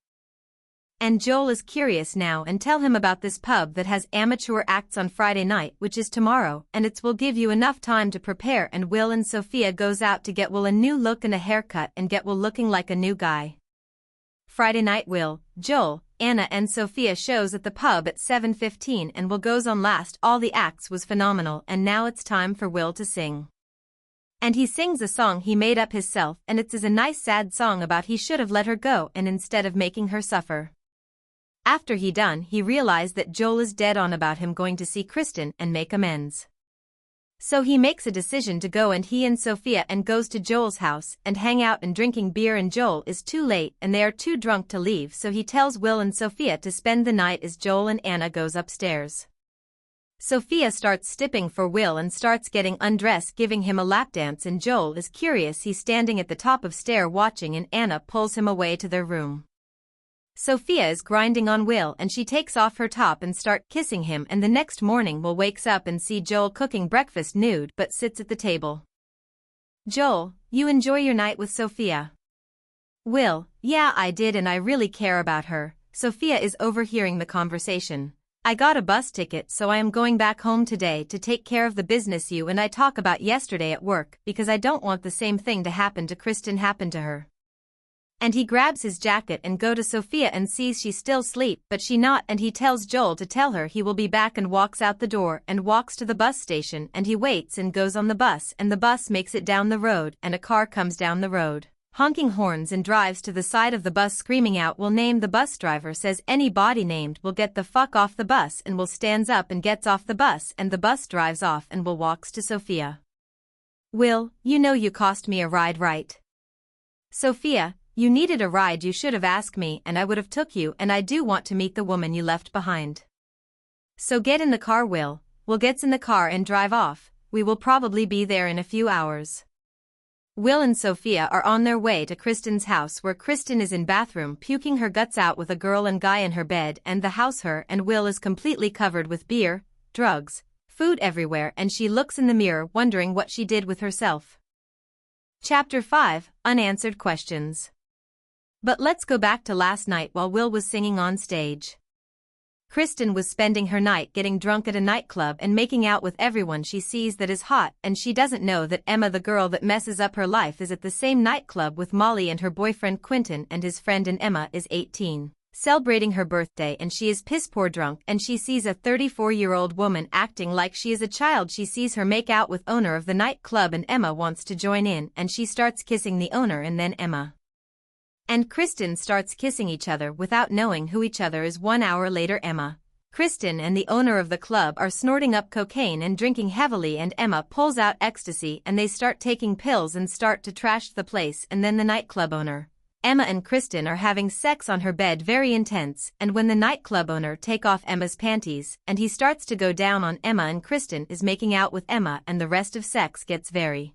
And Joel is curious now and tell him about this pub that has amateur acts on Friday night, which is tomorrow, and it will give you enough time to prepare. And Will and Sophia goes out to get Will a new look and a haircut and get Will looking like a new guy. Friday night, Will, Joel, Anna and Sophia shows at the pub at 7:15, and Will goes on last. All the acts was phenomenal, and now it's time for Will to sing. And he sings a song he made up himself, and it is a nice sad song about he should have let her go and instead of making her suffer. After he done, he realized that Joel is dead on about him going to see Kristen and make amends. So he makes a decision to go, and he and Sophia and goes to Joel's house and hang out and drinking beer, and Joel is too late and they are too drunk to leave, so he tells Will and Sophia to spend the night as Joel and Anna goes upstairs. Sophia starts stipping for Will and starts getting undressed, giving him a lap dance, and Joel is curious. He's standing at the top of stair watching, and Anna pulls him away to their room. Sophia is grinding on Will and she takes off her top and start kissing him, and the next morning Will wakes up and see Joel cooking breakfast nude but sits at the table. Joel: you enjoy your night with Sophia? Will: yeah, I did, and I really care about her. Sophia is overhearing the conversation. I got a bus ticket, so I am going back home today to take care of the business you and I talk about yesterday at work, because I don't want the same thing to happen to Kristen happen to her. And he grabs his jacket and go to Sophia and sees she still sleep, but she not, and he tells Joel to tell her he will be back and walks out the door and walks to the bus station, and he waits and goes on the bus, and the bus makes it down the road, and a car comes down the road, honking horns, and drives to the side of the bus screaming out Will name. The bus driver says anybody named will get the fuck off the bus, and Will stands up and gets off the bus, and the bus drives off, and Will walks to Sophia. Will: you know you cost me a ride, right? Sophia: you needed a ride, you should have asked me and I would have took you, and I do want to meet the woman you left behind. So get in the car, Will. Will gets in the car and drive off. We will probably be there in a few hours. Will and Sophia are on their way to Kristen's house, where Kristen is in bathroom puking her guts out with a girl and guy in her bed, and the house her and Will is completely covered with beer, drugs, food everywhere, and she looks in the mirror wondering what she did with herself. Chapter 5, Unanswered Questions. But let's go back to last night while Will was singing on stage. Kristen was spending her night getting drunk at a nightclub and making out with everyone she sees that is hot, and she doesn't know that Emma, the girl that messes up her life, is at the same nightclub with Molly and her boyfriend Quentin and his friend, and Emma is 18, celebrating her birthday, and she is piss-poor drunk, and she sees a 34-year-old woman acting like she is a child. She sees her make out with owner of the nightclub, and Emma wants to join in, and she starts kissing the owner, and then Emma and Kristen starts kissing each other without knowing who each other is. 1 hour later, Emma, Kristen and the owner of the club are snorting up cocaine and drinking heavily, and Emma pulls out ecstasy and they start taking pills and start to trash the place, and then the nightclub owner, Emma and Kristen are having sex on her bed, very intense, and when the nightclub owner take off Emma's panties and he starts to go down on Emma, and Kristen is making out with Emma, and the rest of sex gets very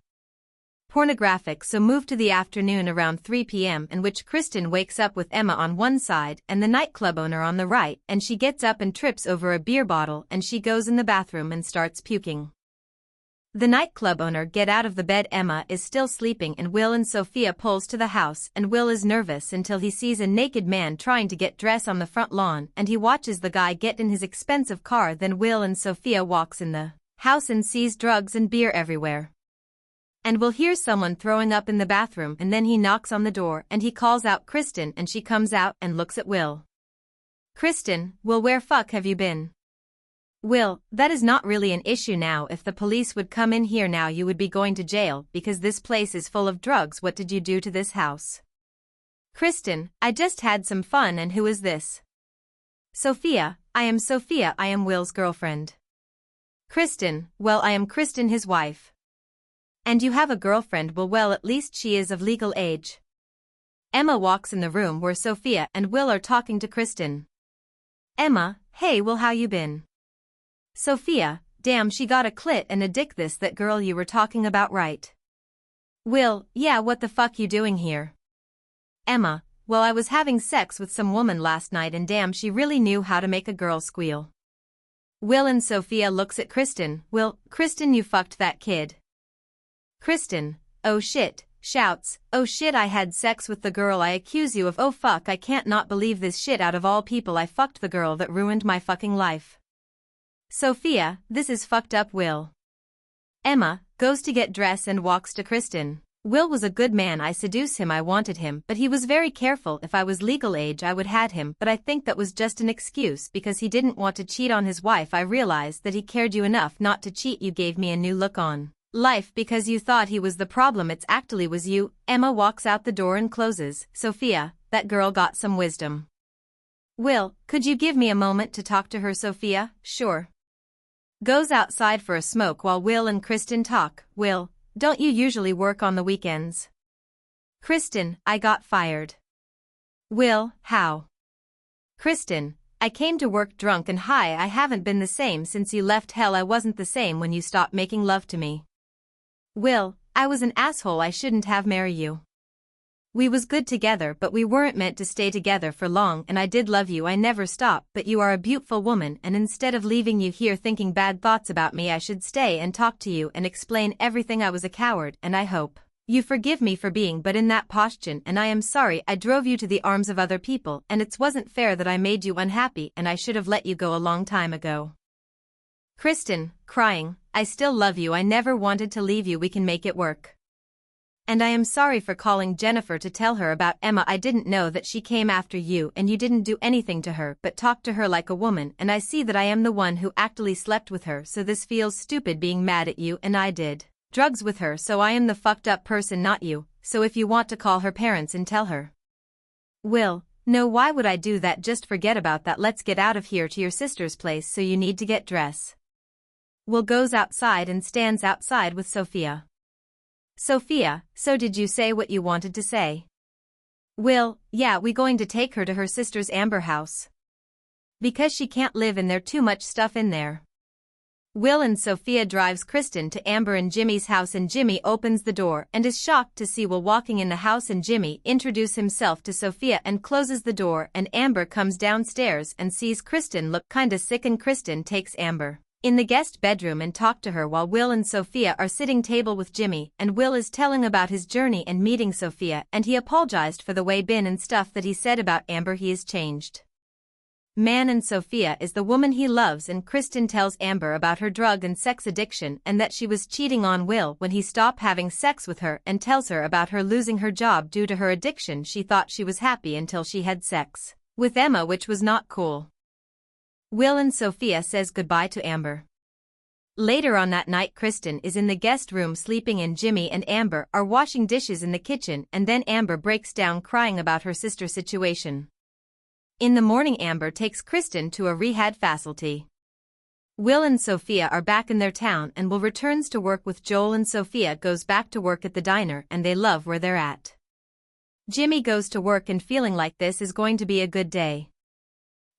pornographic. So move to the afternoon around 3 p.m. in which Kristen wakes up with Emma on one side and the nightclub owner on the right, and she gets up and trips over a beer bottle and she goes in the bathroom and starts puking. The nightclub owner get out of the bed. Emma is still sleeping, and Will and Sophia pulls to the house, and Will is nervous until he sees a naked man trying to get dressed on the front lawn, and he watches the guy get in his expensive car. Then Will and Sophia walks in the house and sees drugs and beer everywhere. And Will hears someone throwing up in the bathroom, and then he knocks on the door and he calls out Kristen, and she comes out and looks at Will. Kristen: Will, where fuck have you been? Will: that is not really an issue now. If the police would come in here now, you would be going to jail because this place is full of drugs. What did you do to this house? Kristen: I just had some fun. And who is this? Sophia: I am Sophia. I am Will's girlfriend. Kristen: Well, I am Kristen, his wife. And you have a girlfriend? Well, at least she is of legal age. Emma walks in the room where Sophia and Will are talking to Kristen. Emma: Hey Will, how you been? Sophia: Damn, she got a clit and a dick. That girl you were talking about, right? Will: Yeah, what the fuck you doing here? Emma: Well, I was having sex with some woman last night, and damn, she really knew how to make a girl squeal. Will and Sophia looks at Kristen. Will: Kristen, you fucked that kid? Kristen: Oh shit. Shouts: Oh shit, I had sex with the girl I accuse you of. Oh fuck, I can't not believe this shit. Out of all people, I fucked the girl that ruined my fucking life. Sophia: This is fucked up, Will. Emma goes to get dressed and walks to Kristen. Will was a good man. I seduced him. I wanted him, but he was very careful. If I was legal age, I would had him, but I think that was just an excuse because he didn't want to cheat on his wife. I realized that he cared you enough not to cheat. You gave me a new look on life because you thought he was the problem. It's actually was you. Emma walks out the door and closes. Sophia: That girl got some wisdom. Will: Could you give me a moment to talk to her? Sophia: Sure. Goes outside for a smoke while Will and Kristen talk. Will: Don't you usually work on the weekends? Kristen: I got fired. Will: How? Kristen: I came to work drunk and high. I haven't been the same since you left. Hell, I wasn't the same when you stopped making love to me. Will: I was an asshole. I shouldn't have married you. We was good together, but we weren't meant to stay together for long, and I did love you. I never stopped, but you are a beautiful woman, and instead of leaving you here thinking bad thoughts about me, I should stay and talk to you and explain everything. I was a coward, and I hope you forgive me for being but in that posture, and I am sorry I drove you to the arms of other people, and it wasn't fair that I made you unhappy, and I should have let you go a long time ago. Kristen, crying: I still love you. I never wanted to leave you. We can make it work. And I am sorry for calling Jennifer to tell her about Emma. I didn't know that she came after you, and you didn't do anything to her but talk to her like a woman, and I see that I am the one who actually slept with her, so this feels stupid being mad at you, and I did drugs with her, so I am the fucked up person, not you. So if you want to call her parents and tell her. Will: No, why would I do that? Just forget about that. Let's get out of here to your sister's place. So you need to get dressed. Will goes outside and stands outside with Sophia. Sophia: So did you say what you wanted to say? Will: Yeah, we going to take her to her sister's Amber house. Because she can't live in there, too much stuff in there. Will and Sophia drives Kristen to Amber and Jimmy's house, and Jimmy opens the door and is shocked to see Will walking in the house, and Jimmy introduces himself to Sophia and closes the door, and Amber comes downstairs and sees Kristen look kinda sick, and Kristen takes Amber in the guest bedroom and talk to her while Will and Sophia are sitting table with Jimmy, and Will is telling about his journey and meeting Sophia, and he apologized for the way been and stuff that he said about Amber. He is changed man, and Sophia is the woman he loves, and Kristen tells Amber about her drug and sex addiction and that she was cheating on Will when he stopped having sex with her, and tells her about her losing her job due to her addiction. She thought she was happy until she had sex with Emma, which was not cool. Will and Sophia says goodbye to Amber. Later on that night, Kristen is in the guest room sleeping, and Jimmy and Amber are washing dishes in the kitchen, and then Amber breaks down crying about her sister's situation. In the morning, Amber takes Kristen to a rehab facility. Will and Sophia are back in their town, and Will returns to work with Joel, and Sophia goes back to work at the diner, and they love where they're at. Jimmy goes to work and feeling like this is going to be a good day.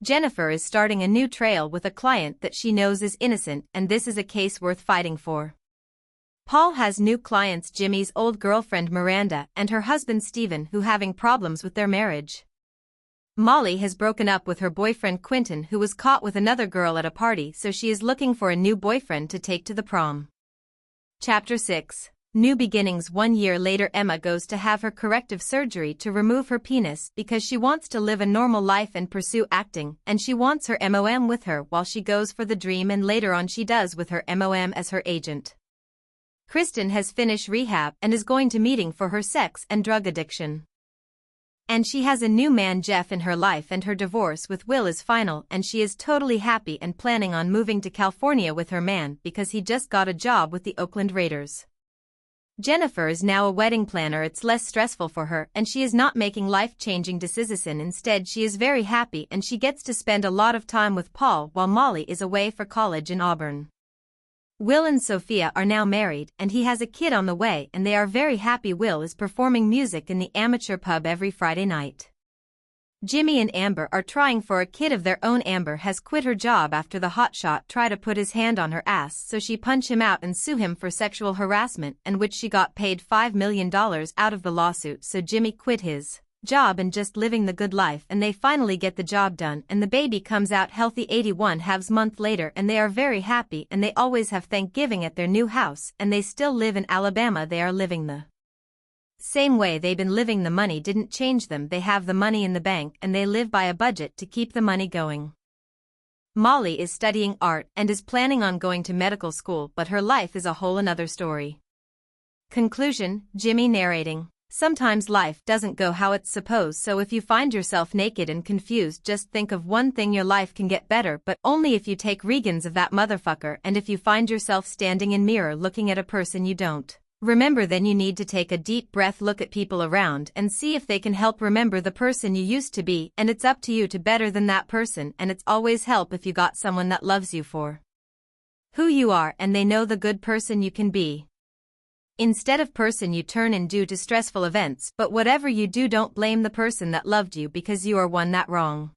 Jennifer is starting a new trail with a client that she knows is innocent, and this is a case worth fighting for. Paul has new clients, Jimmy's old girlfriend Miranda and her husband Stephen, who having problems with their marriage. Molly has broken up with her boyfriend Quentin, who was caught with another girl at a party, so she is looking for a new boyfriend to take to the prom. Chapter 6. New Beginnings. 1 year later, Emma goes to have her corrective surgery to remove her penis because she wants to live a normal life and pursue acting, and she wants her MOM with her while she goes for the dream, and later on she does with her MOM as her agent. Kristen has finished rehab and is going to meeting for her sex and drug addiction. And she has a new man, Jeff, in her life, and her divorce with Will is final, and she is totally happy and planning on moving to California with her man because he just got a job with the Oakland Raiders. Jennifer is now a wedding planner. It's less stressful for her, and she is not making life-changing decisions. Instead, she is very happy, and she gets to spend a lot of time with Paul while Molly is away for college in Auburn. Will and Sophia are now married, and he has a kid on the way, and they are very happy. Will is performing music in the amateur pub every Friday night. Jimmy and Amber are trying for a kid of their own. Amber has quit her job after the hotshot tried to put his hand on her ass, so she punch him out and sue him for sexual harassment, and which she got paid $5 million out of the lawsuit. So Jimmy quit his job and just living the good life, and they finally get the job done, and the baby comes out healthy 81 halves month later, and they are very happy, and they always have Thanksgiving at their new house, and they still live in Alabama. They are living the same way they've been living. The money didn't change them. They have the money in the bank, and they live by a budget to keep the money going. Molly is studying art and is planning on going to medical school, but her life is a whole another story. Conclusion. Jimmy narrating. Sometimes life doesn't go how it's supposed, so if you find yourself naked and confused, just think of one thing: your life can get better, but only if you take Regans of that motherfucker. And if you find yourself standing in mirror looking at a person you don't remember, then you need to take a deep breath, look at people around, and see if they can help remember the person you used to be, and it's up to you to better than that person, and it's always help if you got someone that loves you for who you are, and they know the good person you can be, instead of person you turn in due to stressful events. But whatever you do, don't blame the person that loved you, because you are one that wrong.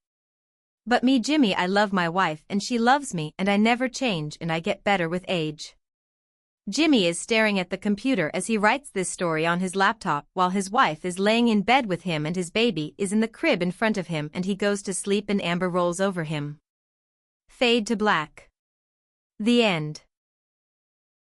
But me, Jimmy, I love my wife and she loves me, and I never change, and I get better with age. Jimmy is staring at the computer as he writes this story on his laptop while his wife is laying in bed with him and his baby is in the crib in front of him, and he goes to sleep and Amber rolls over him. Fade to black. The end.